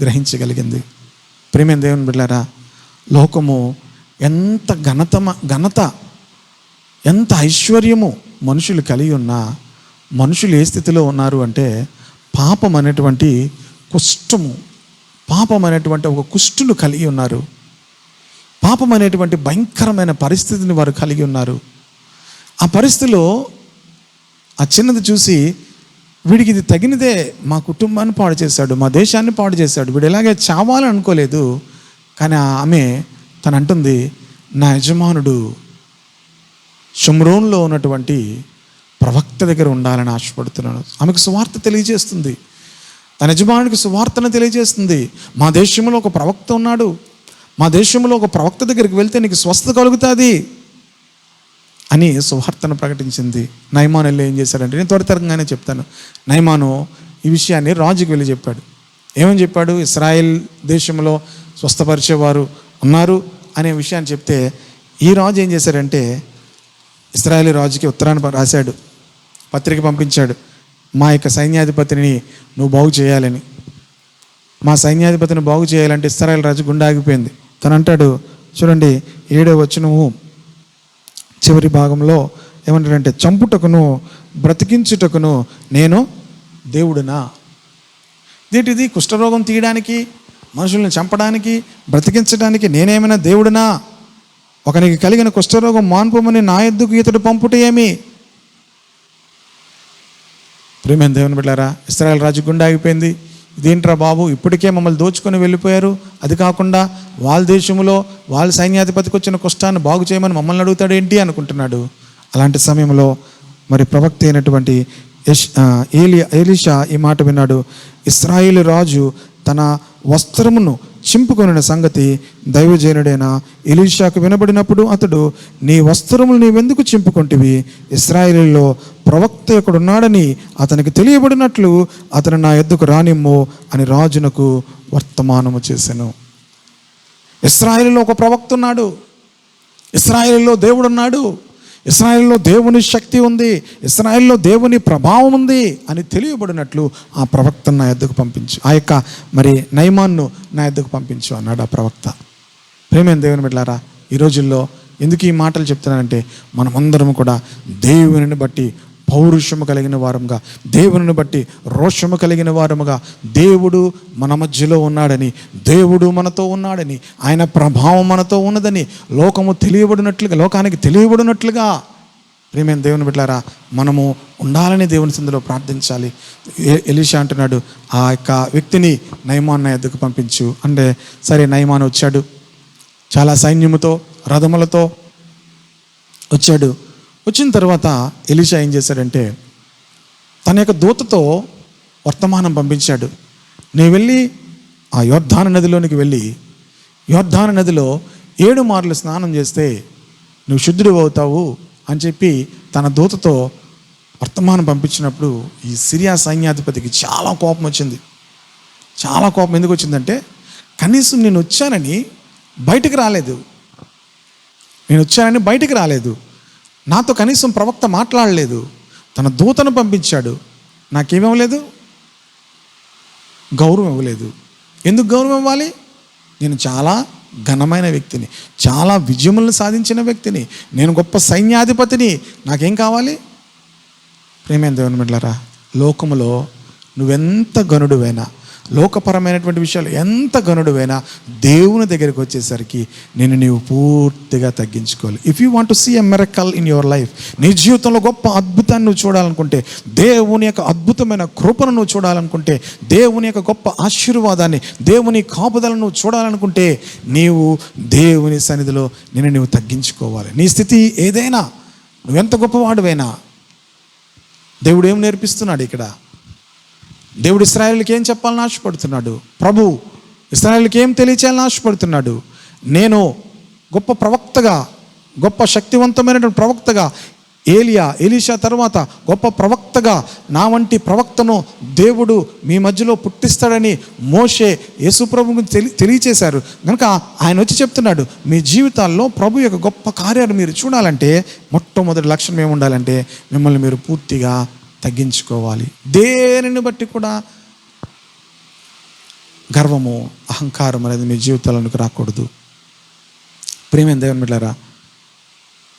Speaker 1: గ్రహించగలిగింది. ప్రియమైన దేవుని బిడ్డలారా, లోకము ఎంత ఘనత, ఎంత ఐశ్వర్యము మనుషులు కలిగి ఉన్నా, మనుషులు ఏ స్థితిలో ఉన్నారు అంటే పాపం అనేటువంటి కుష్ఠము, పాపం అనేటువంటి ఒక కుష్ఠును కలిగి ఉన్నారు. పాపం అనేటువంటి భయంకరమైన పరిస్థితిని వారు కలిగి ఉన్నారు. ఆ పరిస్థితిలో ఆ చిన్నది చూసి, వీడికి ఇది తగినదే, మా కుటుంబాన్ని పాడు చేశాడు, మా దేశాన్ని పాడు చేశాడు, వీడు ఎలాగే చావాలని అనుకోలేదు. కానీ ఆమె తను అంటుంది, నా యజమానుడు షమ్రోన్లో ఉన్నటువంటి ప్రవక్త దగ్గర ఉండాలని ఆశపడుతున్నాను. ఆమెకు సువార్త తెలియజేస్తుంది, తన యజమానుడికి సువార్తను తెలియజేస్తుంది. మా దేశంలో ఒక ప్రవక్త ఉన్నాడు, మా దేశంలో ఒక ప్రవక్త దగ్గరికి వెళ్తే నీకు స్వస్థత కలుగుతుంది అని సువార్తను ప్రకటించింది. నయమాను వెళ్ళి ఏం చేశాడంటే, నేను త్వరితరంగానే చెప్తాను. నయమాను ఈ విషయాన్ని రాజుకి వెళ్ళి చెప్పాడు. ఏమని చెప్పాడు? ఇశ్రాయేల్ దేశంలో స్వస్థపరిచేవారు ఉన్నారు అనే విషయాన్ని చెప్తే, ఈ రాజు ఏం చేశాడంటే ఇశ్రాయేల్ రాజుకి ఉత్తరాన్ని రాశాడు, పత్రిక పంపించాడు. మా యొక్క సైన్యాధిపతిని నువ్వు బాగు చేయాలని, మా సైన్యాధిపతిని బాగు చేయాలంటే ఇశ్రాయేల్ రాజు గుండె ఆగిపోయింది. తను అంటాడు, చూడండి 7వ వచనము చివరి భాగంలో ఏమంటాడంటే, చంపుటకును బ్రతికించుటకును నేను దేవుడునా? ఏంటిది? కుష్ఠరోగం తీయడానికి, మనుషుల్ని చంపడానికి, బ్రతికించడానికి నేనేమైనా దేవుడునా? ఒకనికి కలిగిన కుష్ఠరోగం మాన్పమని నా యొద్దకు ఇతడు పంపుట ఏమి? ప్రియమైన దేవుని బిడ్డలారా, ఇశ్రాయేల్ రాజు గుండె ఆగిపోయింది. ఇదేంట్రా బాబు, ఇప్పటికే మమ్మల్ని దోచుకొని వెళ్ళిపోయారు, అది కాకుండా వాళ్ళ దేశంలో వాళ్ళ సైన్యాధిపతికి వచ్చిన కుష్ఠాన్ని బాగు చేయమని మమ్మల్ని అడుగుతాడు ఏంటి అనుకుంటున్నాడు. అలాంటి సమయంలో మరి ప్రవక్త అయినటువంటి ఎలీషా ఈ మాట విన్నాడు. ఇశ్రాయేలు రాజు తన వస్త్రమును చింపుకొనిన సంగతి దైవజనుడైన ఎలీషాకు వినబడినప్పుడు అతడు, నీ వస్త్రములు నీవెందుకు చింపుకొంటివి? ఇశ్రాయేలులో ప్రవక్త ఒకడున్నాడని అతనికి తెలియబడినట్లు అతను నా యొద్దకు రానిమ్ము అని రాజునకు వర్తమానము చేశాను. ఇశ్రాయేలులో ఒక ప్రవక్త ఉన్నాడు, ఇశ్రాయేలులో దేవుడు ఉన్నాడు, ఇశ్రాయేల్లో దేవుని శక్తి ఉంది, ఇశ్రాయేల్లో దేవుని ప్రభావం ఉంది అని తెలియబడినట్లు ఆ ప్రవక్తను నా యొద్దకు పంపించు, ఆ యొక్క మరి నయమాన్ను నా యొద్దకు పంపించు అన్నాడు ఆ ప్రవక్త. ప్రేమైన దేవుని బిడ్డలారా, ఈ రోజుల్లో ఎందుకు ఈ మాటలు చెప్తున్నానంటే, మనమందరం కూడా దేవునిని బట్టి పౌరుషము కలిగిన వారముగా, దేవుని బట్టి రోషము కలిగిన వారముగా, దేవుడు మన మధ్యలో ఉన్నాడని, దేవుడు మనతో ఉన్నాడని, ఆయన ప్రభావం మనతో ఉన్నదని లోకానికి తెలియబడినట్లుగా ప్రియమైన దేవుని బిడ్డలారా మనము ఉండాలని దేవుని సందులో ప్రార్థించాలి. ఎలీషా అంటున్నాడు, ఆ యొక్క వ్యక్తిని నయమాను నా యొద్దకు పంపించు అంటే, సరే నయమాను వచ్చాడు, చాలా సైన్యముతో రథములతో వచ్చాడు. వచ్చిన తర్వాత ఎలీషా ఏం చేశాడంటే, తన యొక్క దూతతో వర్తమానం పంపించాడు. నేను వెళ్ళి ఆ యొర్దాను నదిలోనికి వెళ్ళి, యొర్దాను నదిలో 7 మార్లు స్నానం చేస్తే నువ్వు శుద్ధుడు అవుతావు అని చెప్పి తన దూతతో వర్తమానం పంపించినప్పుడు ఈ సిరియా సైన్యాధిపతికి చాలా కోపం వచ్చింది. చాలా కోపం ఎందుకు వచ్చిందంటే, కనీసం నేను వచ్చానని బయటికి రాలేదు, నాతో కనీసం ప్రవక్త మాట్లాడలేదు, తన దూతను పంపించాడు, నాకేమివ్వలేదు, గౌరవం ఇవ్వలేదు. ఎందుకు గౌరవం ఇవ్వాలి? నేను చాలా ఘనమైన వ్యక్తిని, చాలా విజయములను సాధించిన వ్యక్తిని, నేను గొప్ప సైన్యాధిపతిని, నాకేం కావాలి? ప్రేమైన దేవుని బిడ్డలారా, లోకములో నువ్వెంత గనుడువైనా, లోకపరమైనటువంటి విషయాలు ఎంత గనుడువైనా, దేవుని దగ్గరికి వచ్చేసరికి నీవు పూర్తిగా తగ్గించుకోవాలి. If you want to see a miracle in your life, నీ జీవితంలో గొప్ప అద్భుతాన్ని నువ్వు చూడాలనుకుంటే, దేవుని యొక్క అద్భుతమైన కృపను నువ్వు చూడాలనుకుంటే, దేవుని యొక్క గొప్ప ఆశీర్వాదాన్ని, దేవుని కాపుదలను నువ్వు చూడాలనుకుంటే, నీవు దేవుని సన్నిధిలో నీవు తగ్గించుకోవాలి. నీ స్థితి ఏదైనా, నువ్వెంత గొప్పవాడువైనా, దేవుడు ఏం నేర్పిస్తున్నాడు ఇక్కడ? దేవుడు ఇశ్రాయేలుకి ఏం చెప్పాలని ఆశపడుతున్నాడు? ప్రభు ఇశ్రాయేలుకి ఏం తెలియచేయాలని ఆశపడుతున్నాడు? నేను గొప్ప ప్రవక్తగా, గొప్ప శక్తివంతమైనటువంటి ప్రవక్తగా, ఎలీషా తర్వాత గొప్ప ప్రవక్తగా, నా వంటి ప్రవక్తను దేవుడు మీ మధ్యలో పుట్టిస్తాడని మోషే యేసుప్రభువుకు తెలియచేశారు. కనుక ఆయన వచ్చి చెప్తున్నాడు, మీ జీవితాల్లో ప్రభు యొక్క గొప్ప కార్యాలు మీరు చూడాలంటే మొట్టమొదటి లక్షణం ఏముండాలంటే, మిమ్మల్ని మీరు పూర్తిగా తగ్గించుకోవాలి. దేనిని బట్టి కూడా గర్వము, అహంకారం అనేది మీ జీవితాలకు రాకూడదు. ప్రియమైన దేవుని బిడ్డలారా,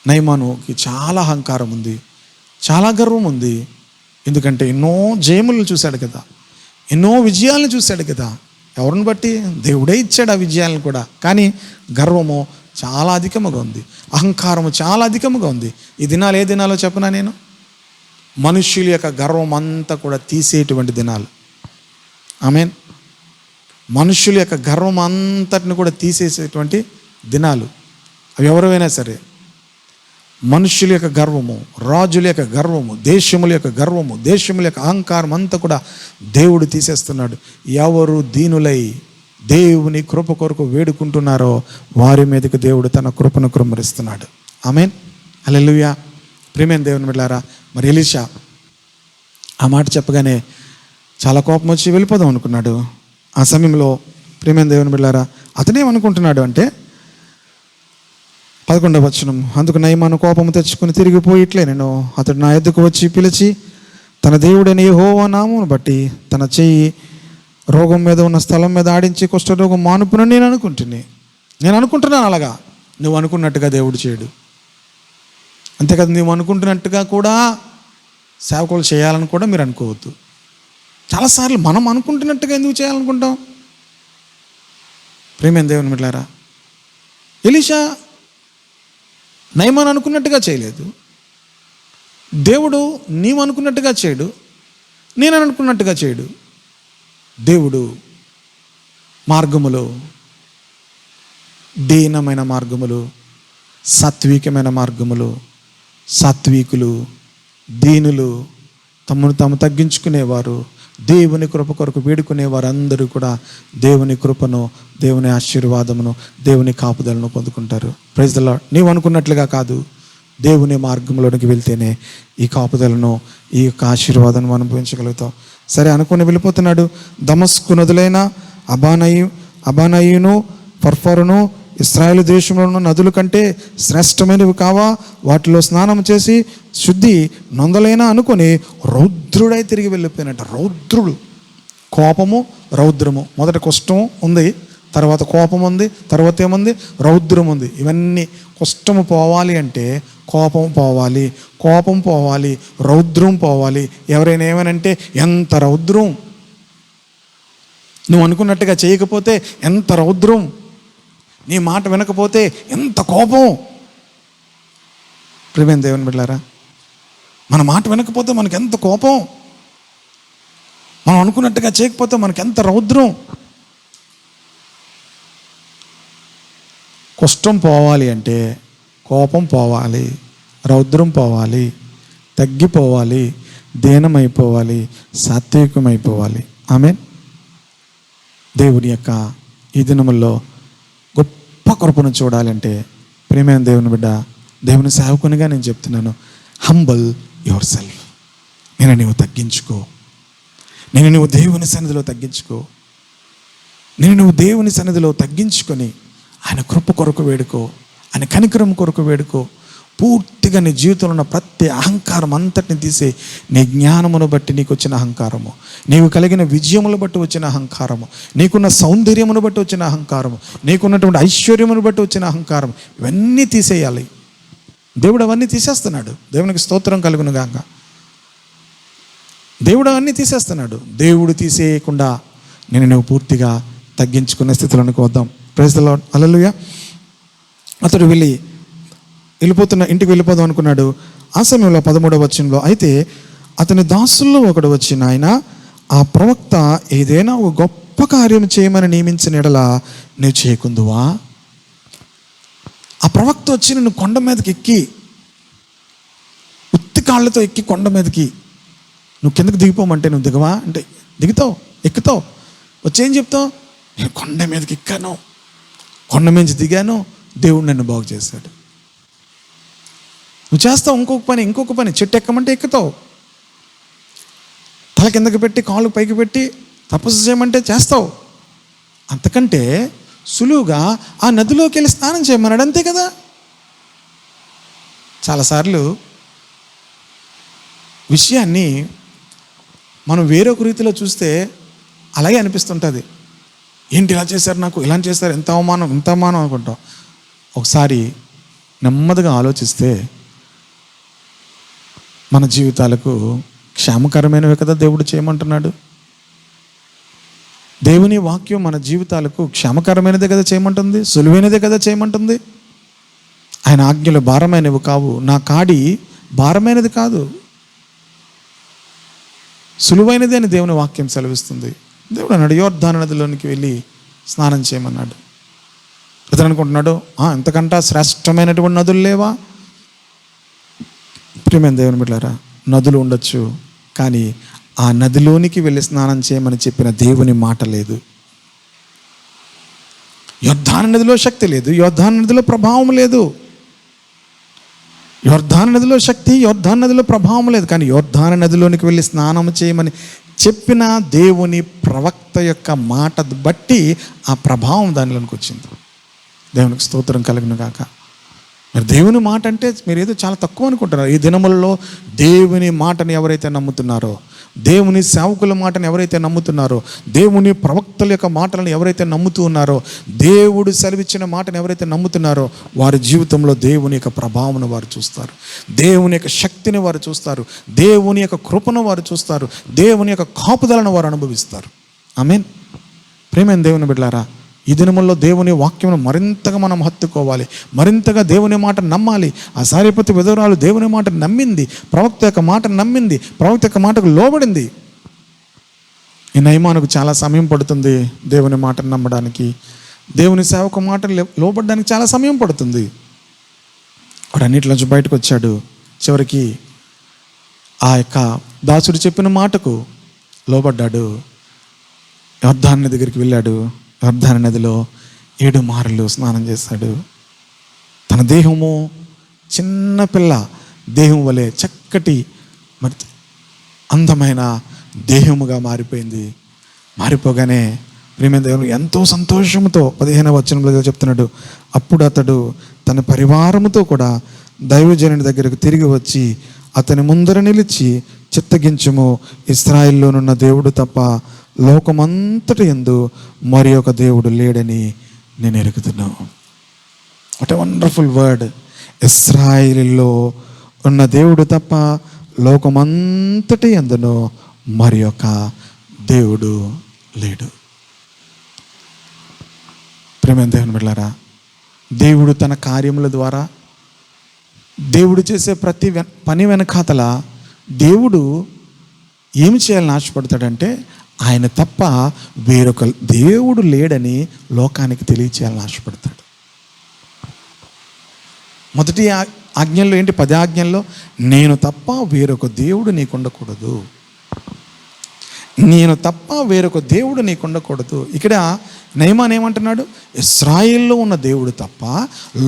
Speaker 1: నయమానుకి చాలా అహంకారం ఉంది, చాలా గర్వం ఉంది. ఎందుకంటే ఎన్నో జయములను చూశాడు కదా, ఎన్నో విజయాలను చూశాడు కదా. ఎవరిని బట్టి? దేవుడే ఇచ్చాడు ఆ విజయాలను కూడా. కానీ గర్వము చాలా అధికముగా ఉంది, అహంకారము చాలా అధికముగా ఉంది. ఈ దినాలు ఏ దినాలో చెప్పనా నేను? మనుష్యుల యొక్క గర్వం అంతా కూడా తీసేటువంటి దినాలు. ఆమేన్. మనుష్యుల యొక్క గర్వం అంతటిని కూడా తీసేసేటువంటి దినాలు. అవి ఎవరైనా సరే, మనుష్యుల యొక్క గర్వము, రాజుల యొక్క గర్వము, దేశముల యొక్క గర్వము, దేశముల యొక్క అహంకారం అంతా కూడా దేవుడు తీసేస్తున్నాడు. ఎవరు దీనులై దేవుని కృప కొరకు వేడుకుంటున్నారో వారి మీదకి దేవుడు తన కృపను కుమ్మరిస్తున్నాడు. ఆమేన్. హల్లెలూయా. ప్రియమైన దేవుని బిడ్డలారా, మరి ఎలీషా ఆ మాట చెప్పగానే చాలా కోపం వచ్చి వెళ్ళిపోదాం అనుకున్నాడు. ఆ సమయంలో ప్రియమైన దేవుని బిడ్డలారా, అతనేమనుకుంటున్నాడు అంటే 11వ వచనం, అందుకు నయమాను కోపము తెచ్చుకుని తిరిగిపోయి ఇట్లే, నేను అతడు నా యొద్దకు వచ్చి పిలిచి తన దేవుడైన యెహోవా నామమును బట్టి తన చెయ్యి రోగం మీద ఉన్న స్థలం మీద ఆడించి కుష్ఠరోగం మానుపునని నేను అనుకుంటున్నాను. అలాగా నువ్వు అనుకున్నట్టుగా దేవుడు చేయడు. అంతేకాదు, నువ్వు అనుకుంటున్నట్టుగా కూడా సేవకులు చేయాలని కూడా మీరు అనుకోవద్దు. చాలాసార్లు మనం అనుకుంటున్నట్టుగా ఎందుకు చేయాలనుకుంటాం? ప్రియమైన దేవుని బిడ్డలారా, ఎలీషా నయమాను అనుకున్నట్టుగా చేయలేదు. దేవుడు నీవు అనుకున్నట్టుగా చేయడు, నేను అనుకున్నట్టుగా చేయడు. దేవుడు మార్గములో, దీనమైన మార్గములు, సాత్వికమైన మార్గములు, సాత్వికులు, దీనులు, తమను తాము తగ్గించుకునేవారు, దేవుని కృప కొరకు వేడుకునేవారు అందరూ కూడా దేవుని కృపను, దేవుని ఆశీర్వాదమును, దేవుని కాపుదలను పొందుకుంటారు. Praise the Lord. నీవు అనుకున్నట్లుగా కాదు, దేవుని మార్గంలోనికి వెళ్తేనే ఈ కాపుదలను, ఈ యొక్క ఆశీర్వాదాన్ని అనుభవించగలుగుతాం. సరే అనుకుని వెళ్ళిపోతున్నాడు. దమస్కు నదులైన అబానయును, ఫర్ఫరును, ఇశ్రాయేలు దేశంలో ఉన్న నదుల కంటే శ్రేష్టమైనవి కావా? వాటిలో స్నానం చేసి శుద్ధి నొందలేనా అనుకొని రౌద్రుడై తిరిగి వెళ్ళిపోయినట్ట. రౌద్రుడు, కోపము, రౌద్రము. మొదట కుష్టం ఉంది, తర్వాత కోపం ఉంది, తర్వాత ఏముంది? రౌద్రం ఉంది. ఇవన్నీ కుష్టము పోవాలి అంటే కోపం పోవాలి, కోపం పోవాలి, రౌద్రం పోవాలి. ఎవరైనా ఏమనంటే ఎంత రౌద్రం, నువ్వు అనుకున్నట్టుగా చేయకపోతే ఎంత రౌద్రం, నీ మాట వినకపోతే ఎంత కోపం. ప్రియమైన దేవుని బిడ్డలారా, మన మాట వినకపోతే మనకు ఎంత కోపం, మనం అనుకున్నట్టుగా చేయకపోతే మనకు ఎంత రౌద్రం. కుష్టం పోవాలి అంటే కోపం పోవాలి, రౌద్రం పోవాలి, తగ్గిపోవాలి, దీనమైపోవాలి, సాత్వికమైపోవాలి. ఆమేన్. దేవుని యొక్క ఈ దినముల్లో గొప్ప కృపను చూడాలంటే ప్రియమైన దేవుని బిడ్డ, దేవుని సేవకునిగా నేను చెప్తున్నాను, హంబల్ యువర్ సెల్ఫ్. నీవు తగ్గించుకో, నువ్వు దేవుని సన్నిధిలో తగ్గించుకో, నువ్వు దేవుని సన్నిధిలో తగ్గించుకొని ఆయన కృప కొరకు వేడుకో, ఆయన కనికరం కొరకు వేడుకో. పూర్తిగా నీ జీవితంలో ఉన్న ప్రతి అహంకారం అంతటిని తీసే, నీ జ్ఞానమును బట్టి నీకు వచ్చిన అహంకారము, నీవు కలిగిన విజయమును బట్టి వచ్చిన అహంకారము, నీకున్న సౌందర్యమును బట్టి వచ్చిన అహంకారము, నీకున్నటువంటి ఐశ్వర్యమును బట్టి వచ్చిన అహంకారం, ఇవన్నీ తీసేయాలి. దేవుడు అవన్నీ తీసేస్తున్నాడు. దేవునికి స్తోత్రం కలుగును గాక. దేవుడు అవన్నీ తీసేస్తున్నాడు. దేవుడు తీసేయకుండా నువ్వు పూర్తిగా తగ్గించుకునే స్థితిలోనికి వద్దాం. Praise the lord. హల్లెలూయా. అతడు ఇంటికి వెళ్ళిపోదాం అనుకున్నాడు. ఆ సమయంలో 13వ వచనంలో, అయితే అతని దాసుల్లో ఒకడు వచ్చి, నాయన, ఆ ప్రవక్త ఏదైనా ఒక గొప్ప కార్యం చేయమని నియమించిన ఎడల నువ్వు చేయకుందువా? ఆ ప్రవక్త వచ్చి నిన్ను కొండ మీదకి ఎక్కి, ఉత్తి కాళ్ళతో ఎక్కి కొండ మీదకి నువ్వు కిందకి దిగిపోమంటే నువ్వు దిగవా? అంటే దిగుతావు, ఎక్కుతావు. వచ్చేం చెప్తావు? నేను కొండ మీదకి ఎక్కాను, కొండ మీద దిగాను, దేవుడు నన్ను బాగు చేశాడు. నువ్వు చేస్తావు ఇంకొక పని. చెట్టు ఎక్కమంటే ఎక్కుతావు, తల కిందకి పెట్టి కాళ్ళు పైకి పెట్టి తపస్సు చేయమంటే చేస్తావు. అంతకంటే సులువుగా ఆ నదిలోకి వెళ్ళి స్నానం చేయమన్నాడు, అంతే కదా. చాలాసార్లు విషయాన్ని మనం వేరొక రీతిలో చూస్తే అలాగే అనిపిస్తుంటుంది. ఏంటి ఇలా చేశారు, నాకు ఇలా చేశారు, ఎంత అవమానం అనుకుంటాం. ఒకసారి నెమ్మదిగా ఆలోచిస్తే మన జీవితాలకు క్షేమకరమైనవి కదా దేవుడు చేయమంటున్నాడు. దేవుని వాక్యం మన జీవితాలకు క్షేమకరమైనదే కదా చేయమంటుంది, సులువైనదే కదా చేయమంటుంది. ఆయన ఆజ్ఞలు భారమైనవి కావు, నా కాడి భారమైనది కాదు, సులువైనది అని దేవుని వాక్యం సెలవిస్తుంది. దేవుడు అన్నాడు, యోర్దాను నదిలోనికి వెళ్ళి స్నానం చేయమన్నాడు. ఇతను అనుకుంటున్నాడు, ఎంతకంటే శ్రేష్టమైనటువంటి నదులు లేవా? ప్రియమైన దేవుని బిడ్డలారా, నదులు ఉండొచ్చు, కానీ ఆ నదిలోనికి వెళ్ళి స్నానం చేయమని చెప్పిన దేవుని మాట లేదు. యోర్దాను నదిలో శక్తి లేదు, యోర్దాను నదిలో ప్రభావం లేదు. యోర్దాను నదిలో శక్తి, యోర్దాను నదిలో ప్రభావం లేదు. కానీ యోర్దాను నదిలోనికి వెళ్ళి స్నానం చేయమని చెప్పిన దేవుని ప్రవక్త యొక్క మాట బట్టి ఆ ప్రభావం దానిలోనికి వచ్చింది. దేవునికి స్తోత్రం కలుగును గాక. మరి దేవుని మాట అంటే మీరు ఏదో చాలా తక్కువ అనుకుంటున్నారు. ఈ దినములలో దేవుని మాటని ఎవరైతే నమ్ముతున్నారో, దేవుని సేవకుల మాటను ఎవరైతే నమ్ముతున్నారో, దేవుని ప్రవక్తల యొక్క మాటలను ఎవరైతే నమ్ముతూ ఉన్నారో, దేవుడు సెలవిచ్చిన మాటను ఎవరైతే నమ్ముతున్నారో, వారి జీవితంలో దేవుని యొక్క ప్రభావం వారు చూస్తారు, దేవుని యొక్క శక్తిని వారు చూస్తారు, దేవుని యొక్క కృపను వారు చూస్తారు, దేవుని యొక్క కాపుదలను వారు అనుభవిస్తారు. ఆమేన్. ప్రియమైన దేవుని బిడ్డలారా, ఈ దినముల్లో దేవుని వాక్యమును మరింతగా మనం హత్తుకోవాలి, మరింతగా దేవుని మాట నమ్మాలి. ఆ సారీపతి విధవరాలు దేవుని మాట నమ్మింది, ప్రవక్త యొక్క మాట నమ్మింది, ప్రవక్త యొక్క మాటకు లోబడింది. ఈ నయమానుకు చాలా సమయం పడుతుంది దేవుని మాటను నమ్మడానికి, దేవుని సేవకు మాట లోబడడానికి చాలా సమయం పడుతుంది. వాడు అన్నిటిలోంచి బయటకు వచ్చాడు. చివరికి ఆ యొక్క దాసుడు చెప్పిన మాటకు లోబడ్డాడు. యోర్దాను దగ్గరికి వెళ్ళాడు. యోర్దాను నదిలో 7 మార్లు స్నానం చేశాడు. తన దేహము చిన్న పిల్ల దేహం వలె చక్కటి మరి అందమైన దేహముగా మారిపోయింది. మారిపోగానే ప్రియమైన దేవుడు ఎంతో సంతోషంతో 15వ వచనంలో చెప్తున్నాడు, అప్పుడు అతడు తన పరివారముతో కూడా దైవజనుని దగ్గరకు తిరిగి వచ్చి అతని ముందర నిలిచి, చిత్తగించుము, ఇశ్రాయేలులోనున్న దేవుడు తప్ప లోకమంతటి యందు మరి ఒక దేవుడు లేడని నేను ఎరుగుతున్నాను. What a wonderful word. ఇశ్రాయేలులో ఉన్న దేవుడు తప్ప లోకమంతటి యందును మరి ఒక దేవుడు లేడు. ప్రేమ దేవుని బిడ్డలారా, దేవుడు తన కార్యముల ద్వారా, దేవుడు చేసే ప్రతి పని వెనకాతల దేవుడు ఏమి చేయాలని ఆశపడతాడంటే, ఆయన తప్ప వేరొక దేవుడు లేడని లోకానికి తెలియచేయాలని ఆశపడతాడు. మొదటి ఆజ్ఞల్లో ఏంటి? 10 ఆజ్ఞల్లో నేను తప్ప వేరొక దేవుడు నీకు ఉండకూడదు, నేను తప్ప వేరొక దేవుడు నీకు ఉండకూడదు. ఇక్కడ నయమాన్ ఏమంటున్నాడు? ఇశ్రాయేల్లో ఉన్న దేవుడు తప్ప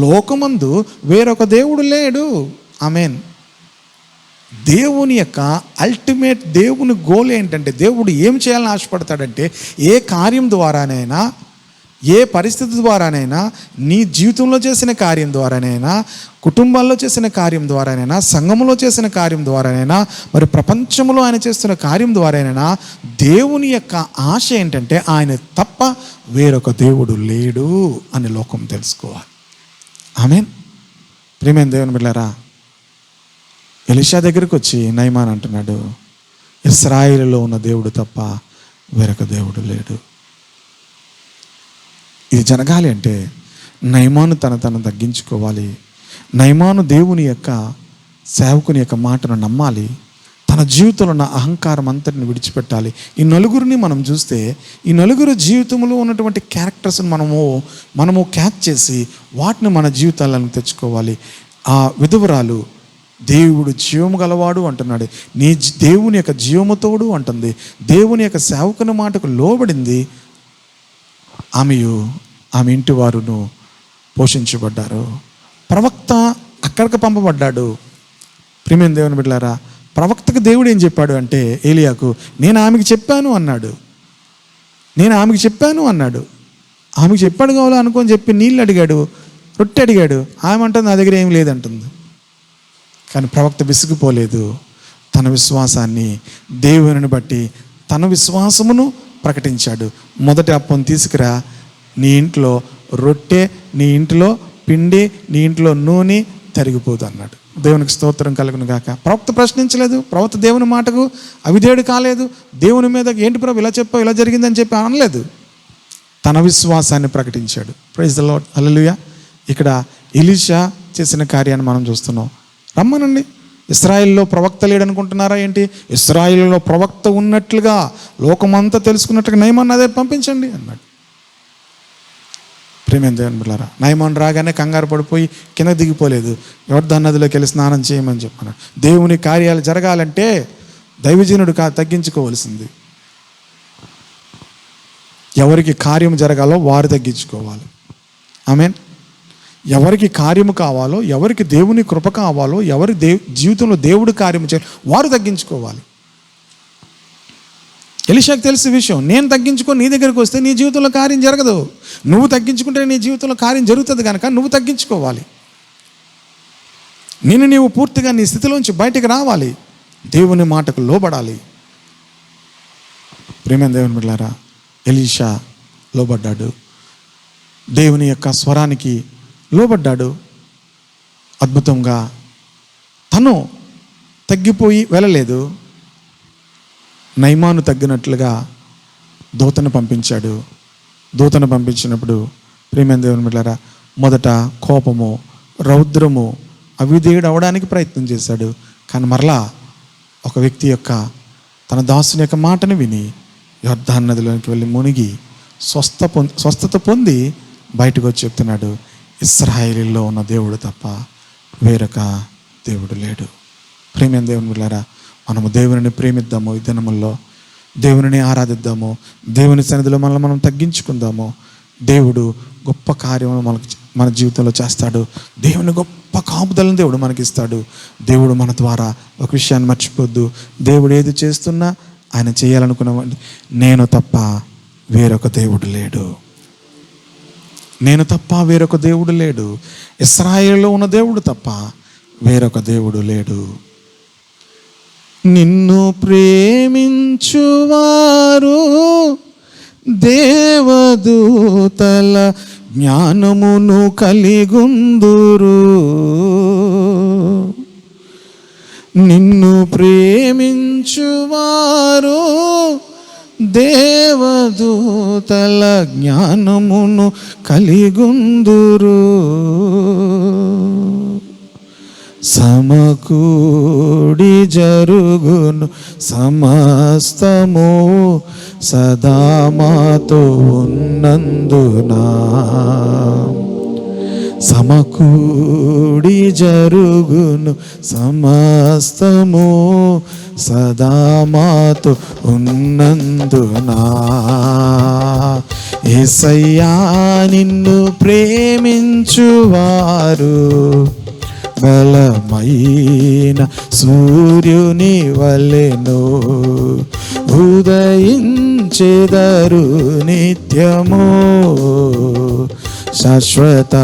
Speaker 1: లోకమందు వేరొక దేవుడు లేడు. ఆమేన్. దేవుని యొక్క అల్టిమేట్ దేవుని గోల్ ఏంటంటే, దేవుడు ఏం చేయాలని ఆశపడతాడంటే, ఏ కార్యం ద్వారానైనా, ఏ పరిస్థితి ద్వారానైనా, నీ జీవితంలో చేసిన కార్యం ద్వారానైనా, కుటుంబాల్లో చేసిన కార్యం ద్వారానైనా, సంఘంలో చేసిన కార్యం ద్వారానైనా, మరి ప్రపంచంలో ఆయన చేస్తున్న కార్యం ద్వారానైనా, దేవుని యొక్క ఆశ ఏంటంటే ఆయన తప్ప వేరొక దేవుడు లేడు అని లోకం తెలుసుకోవాలి. ఆమేన్. ప్రియమైన దేవుని బిడ్డలారా, ఎలీషా దగ్గరికి వచ్చి నయమాన్ అంటున్నాడు, ఇశ్రాయేలులో ఉన్న దేవుడు తప్ప వేరొక దేవుడు లేడు. ఇది జరగాలి అంటే నయమాను తను తగ్గించుకోవాలి. నయమాను దేవుని యొక్క సేవకుని యొక్క మాటను నమ్మాలి. తన జీవితంలో ఉన్న అహంకారం అంతటిని విడిచిపెట్టాలి. ఈ నలుగురిని మనం చూస్తే, ఈ నలుగురు జీవితంలో ఉన్నటువంటి క్యారెక్టర్స్ని మనము క్యాచ్ చేసి వాటిని మన జీవితాలను తెచ్చుకోవాలి. ఆ విధవరాలు దేవుడు జీవము గలవాడు అంటున్నాడు, నీ దేవుని యొక్క జీవముతోడు అంటుంది. దేవుని యొక్క సేవకుని మాటకు లోబడింది. ఆమె ఇంటి వారును పోషించబడ్డారు. ప్రవక్త అక్కడికి పంపబడ్డాడు. ప్రియమైన దేవుని బిడ్డలారా, ప్రవక్తకు దేవుడు ఏం చెప్పాడు అంటే, ఏలియాకు నేను ఆమెకి చెప్పాను అన్నాడు. ఆమెకి చెప్పాడు కావాలో అనుకొని చెప్పి నీళ్ళు అడిగాడు, రొట్టె అడిగాడు. ఆమె అంటుంది నా దగ్గర ఏం లేదంటుంది. కానీ ప్రవక్త విసిగిపోలేదు. తన విశ్వాసాన్ని, దేవుని బట్టి తన విశ్వాసమును ప్రకటించాడు. మొదటి అప్పం తీసుకురా, నీ ఇంట్లో రొట్టె, నీ ఇంట్లో పిండి, నీ ఇంట్లో నూనె తరిగిపోదు అన్నాడు. దేవునికి స్తోత్రం కలుగును గాక. ప్రవక్త ప్రశ్నించలేదు. ప్రవక్త దేవుని మాటకు అవిధేయుడు కాలేదు. దేవుని మీద ఏంటి ప్రభు ఇలా చెప్పావు, ఇలా జరిగిందని చెప్పి అనలేదు. తన విశ్వాసాన్ని ప్రకటించాడు. Praise the lord. హల్లెలూయా. ఇక్కడ ఎలీషా చేసిన కార్యాన్ని మనం చూస్తున్నాం. రమ్మనండి. ఇశ్రాయేల్లో ప్రవక్త లేడనుకుంటున్నారా ఏంటి? ఇశ్రాయేల్లో ప్రవక్త ఉన్నట్లుగా లోకమంతా తెలుసుకున్నట్లుగా నయమాన్ అదే పంపించండి అన్నాడు. ప్రియమైన దేవుని బిడ్డలారా, నయమాన్ రాగానే కంగారు పడిపోయి కింద దిగిపోలేదు. యోర్దాను నదిలోకి వెళ్ళి స్నానం చేయమని చెప్పన్నాడు. దేవుని కార్యాలు జరగాలంటే దైవజనుడు తగ్గించుకోవాల్సింది. ఎవరికి కార్యం జరగాలో వారు తగ్గించుకోవాలి. ఆమేన్. ఎవరికి కార్యము కావాలో, ఎవరికి దేవుని కృప కావాలో, ఎవరి జీవితంలో దేవుడు కార్యము చేయాలి వారు తగ్గించుకోవాలి. ఎలీషాకు తెలిసిన విషయం, నేను తగ్గించుకొని నీ దగ్గరికి వస్తే నీ జీవితంలో కార్యం జరగదు. నువ్వు తగ్గించుకుంటే నీ జీవితంలో కార్యం జరుగుతుంది కనుక నువ్వు తగ్గించుకోవాలి. నీవు పూర్తిగా నీ స్థితిలోంచి బయటికి రావాలి. దేవుని మాటకు లోబడాలి. ప్రియమైన దేవుని బిడ్డలారా, ఎలీషా లోబడ్డాడు. దేవుని యొక్క స్వరానికి లోబడ్డాడు. అద్భుతంగా తను తగ్గిపోయి వెళ్ళలేదు. నయమాను తగ్గినట్లుగా దూతను పంపించాడు. దూతను పంపించినప్పుడు ప్రియమైన దేవుని బిడ్డలారా, మొదట కోపము, రౌద్రము, అవిధేయుడు అవడానికి ప్రయత్నం చేశాడు. కానీ మరలా ఒక వ్యక్తి యొక్క తన దాసుని యొక్క మాటను విని యొర్దాను నదిలోకి వెళ్ళి మునిగి స్వస్థత పొంది బయటకు వచ్చి చెప్తున్నాడు, ఇశ్రాయేలులో ఉన్న దేవుడు తప్ప వేరొక దేవుడు లేడు. ప్రియమైన దేవుని బిడ్డలారా, మనము దేవుని ప్రేమిద్దాము. ఈ దినముల్లో దేవుని ఆరాధిద్దాము. దేవుని సన్నిధిలో మనల్ని మనం తగ్గించుకుందాము. దేవుడు గొప్ప కార్యములు మన జీవితంలో చేస్తాడు. దేవుని గొప్ప కాపుదలను దేవుడు మనకిస్తాడు. దేవుడు మన ద్వారా ఒక విషయాన్ని మర్చిపోద్దు. దేవుడు ఏది చేస్తున్నా ఆయన చేయాలనుకున్నామండి, నేను తప్ప వేరొక దేవుడు లేడు. నేను తప్ప వేరొక దేవుడు లేడు. ఇశ్రాయేలులో ఉన్న దేవుడు తప్ప వేరొక దేవుడు లేడు. నిన్ను ప్రేమించువారు దేవదూతల జ్ఞానమును కలిగుందురు. నిన్ను ప్రేమించువారు దేవదూతల జ్ఞానమును కలిగుందురు. సమకూడి జరుగును సమస్తము సదా మాతో ఉన్నందునా. సమకూడి జరుగును సమస్తము సదా మాతో ఉన్నందునా. యేసయ్యా నిన్ను ప్రేమించువారు బలమైన సూర్యుని వలెను ఉదయించెదరు నిత్యము. శాశ్వత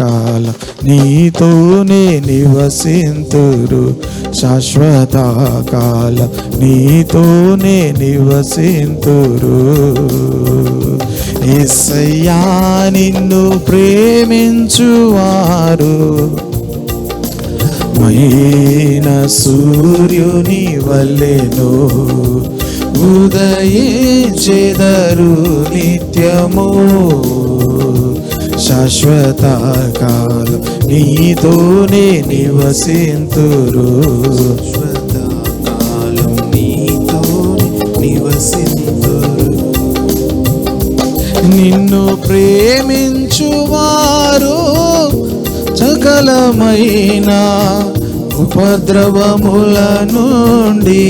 Speaker 1: కాలం నీతోనే నివసింతురు. శాశ్వత కాలం నీతోనే నివసింతురు. యేసయ్యా నిన్ను ప్రేమించువారు మైన సూర్యుని వలెను ఉదయించెదరు నిత్యము. శాశ్వత కాలం నీతోనే నివసింతురు.
Speaker 2: శాశ్వత కాలం నీతోనే నివసింతురు.
Speaker 1: నిన్ను ప్రేమించువారు సకలమైన ఉపద్రవముల నుండి.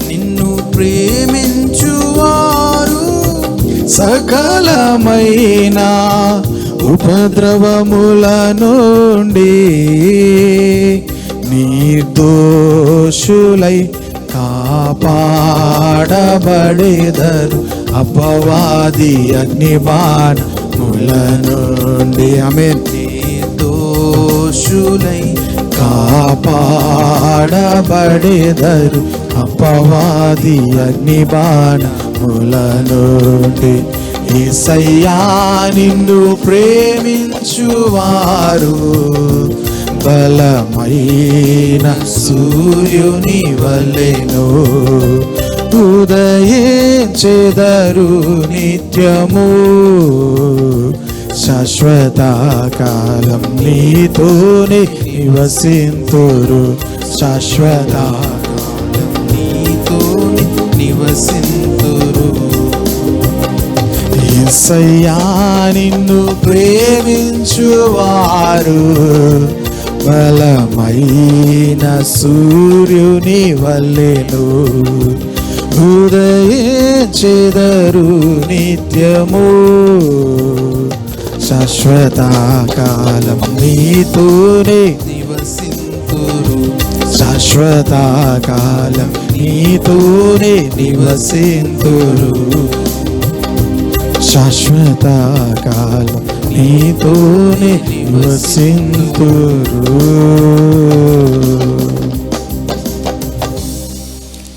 Speaker 2: నిన్ను ప్రేమించువారు
Speaker 1: సకలమైన ఉపద్రవముల నుండి నిర్దోషులై కాపాడబడెదరు అపవాది అగ్నిబాణముల నుండి. ఆమేన్.
Speaker 2: నిర్దోషులై
Speaker 1: కాపాడబడెదరు అపవాది అగ్నిబాణముల నుండి. యేసయ్యా నిన్ను ప్రేమించువారు బలమైన సూర్యుని వలెను ఉదయించెదరు నిత్యము. శాశ్వత కాలం నీతోనే నివసింతురు. శాశ్వత
Speaker 2: కాలం నీతోనే నివసింతురు.
Speaker 1: యేసయ్యా నిన్ను ప్రేమించువారు బలమైన సూర్యుని వలెను ఉదయించెదరు నిత్యము. శాశ్వత కాలం నీతోనే
Speaker 2: నివసింతురు.
Speaker 1: శాశ్వత కాలం నీతోనే నివసింతురు. శాశ్వత కాలం నీతోనే నివసింతురు.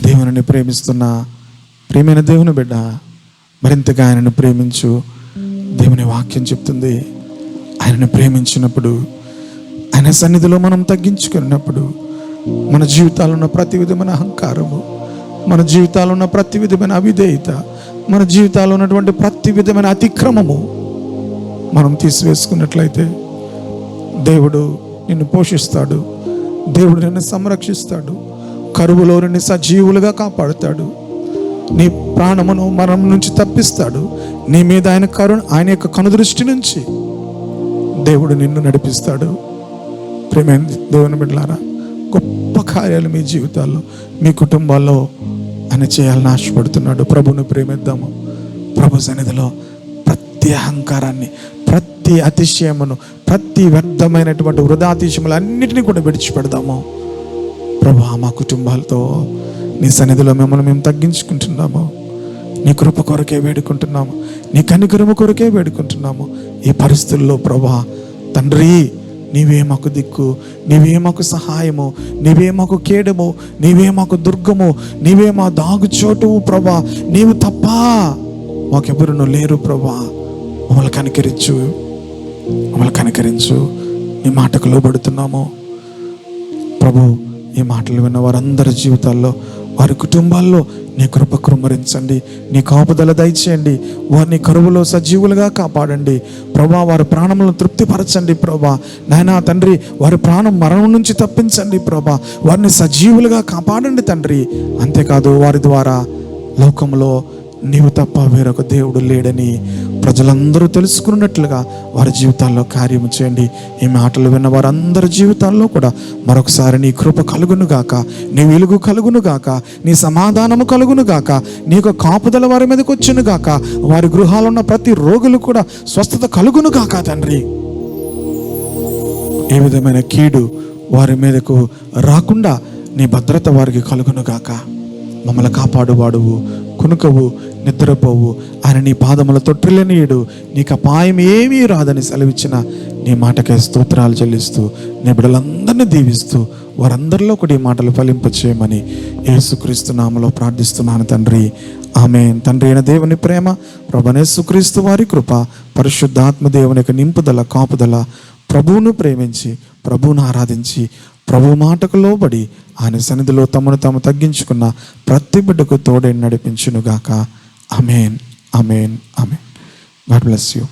Speaker 1: దేవుని ప్రేమిస్తున్న ప్రియమైన దేవుని బిడ్డ, మరింతగా ఆయనను ప్రేమించు. దేవుని వాక్యం చెప్తుంది, ఆయనను ప్రేమించినప్పుడు, ఆయన సన్నిధిలో మనం తగ్గించుకున్నప్పుడు మన జీవితాల్లో ఉన్న ప్రతి విధమైన అహంకారము, మన జీవితాల్లో ఉన్న ప్రతి విధమైన అవిధేయత, మన జీవితాల్లో ఉన్నటువంటి ప్రతి విధమైన అతిక్రమము మనం తీసివేసుకున్నట్లయితే దేవుడు నిన్ను పోషిస్తాడు. దేవుడు నిన్ను సంరక్షిస్తాడు. కరువులో నిన్ను సజీవులుగా కాపాడుతాడు. నీ ప్రాణమును మరణం నుంచి తప్పిస్తాడు. నీ మీద ఆయన యొక్క కనుదృష్టి నుంచి దేవుడు నిన్ను నడిపిస్తాడు. ప్రేమైన దేవుని బిడ్డలారా, గొప్ప కార్యాలు మీ జీవితాల్లో, మీ కుటుంబాల్లో ఆయన చేయాలని ఆశపడుతున్నాడు. ప్రభుని ప్రేమిద్దాము. ప్రభు సన్నిధిలో ప్రతి అహంకారాన్ని, ప్రతి అతిశయమును, ప్రతి వ్యర్థమైనటువంటి వృధాతిశయములు అన్నిటినీ కూడా విడిచిపెడదాము. ప్రభు మా కుటుంబాలతో నీ సన్నిధిలో మిమ్మల్ని మేము తగ్గించుకుంటున్నాము. నీ కృప కొరకే వేడుకుంటున్నాము, నీ కనికరము కొరకే వేడుకుంటున్నాము. ఈ పరిస్థితుల్లో ప్రభా తండ్రి, నీవే మాకు దిక్కు, నీవే మాకు సహాయము, నీవే మాకు కేడము, నీవే మాకు దుర్గము, నీవే మా దాగుచోటు ప్రభా. నీవు తప్ప మాకెవరును లేరు ప్రభా. మమ్మల్ని కనికరించు, మమ్మల్ని కనికరించు. నీ మాటకు లోబడుతున్నాము ప్రభు. ఈ మాటలు విన్న వారందరి జీవితాల్లో, వారి కుటుంబాల్లో నీ కృప కృమ్మరించండి, నీ కాపుదల దయచేయండి. వారిని కరువులో సజీవులుగా కాపాడండి ప్రభా. వారి ప్రాణములను తృప్తిపరచండి ప్రభా. నాయనా తండ్రి, వారి ప్రాణం మరణం నుంచి తప్పించండి ప్రభా. వారిని సజీవులుగా కాపాడండి తండ్రి. అంతేకాదు, వారి ద్వారా లోకంలో నీవు తప్ప వేరొక దేవుడు లేడని ప్రజలందరూ తెలుసుకున్నట్లుగా వారి జీవితాల్లో కార్యము చేయండి. ఈ మాటలు విన్న వారందరి జీవితాల్లో కూడా మరొకసారి నీ కృప కలుగునుగాక, నీ వెలుగు కలుగునుగాక, నీ సమాధానము కలుగునుగాక, నీ యొక్క కాపుదల వారి మీదకి వచ్చునుగాక. వారి గృహాల్లో ఉన్న ప్రతి రోగులు కూడా స్వస్థత కలుగునుగాక తండ్రి. ఏ విధమైన కీడు వారి మీదకు రాకుండా నీ భద్రత వారికి కలుగునుగాక. మమ్మల్ని కాపాడువాడువు, కునుకవు, నిద్రపోవు. ఆయన నీ పాదముల తొట్టిల్లనీయుడు, నీకు అపాయం ఏమీ రాదని సెలవిచ్చిన నీ మాటకే స్తోత్రాలు చెల్లిస్తూ, నీ బిడ్డలందరినీ దీవిస్తూ, వారందరిలో కూడా ఈ మాటలు ఫలింపచేయమని యేసుక్రీస్తు నామములో ప్రార్థిస్తున్నాను తండ్రి. ఆమేన్. తండ్రి అయిన దేవుని ప్రేమ, ప్రభువైన యేసుక్రీస్తు వారి కృప, పరిశుద్ధాత్మ దేవుని యొక్క నింపుదల, కాపుదల, ప్రభువును ప్రేమించి, ప్రభువును ఆరాధించి, ప్రభు మాటకు లోబడి ఆయన సన్నిధిలో తమను తాము తగ్గించుకున్న ప్రతి బిడ్డకు తోడే నడిపించునుగాక. Amen, amen, amen. God bless you.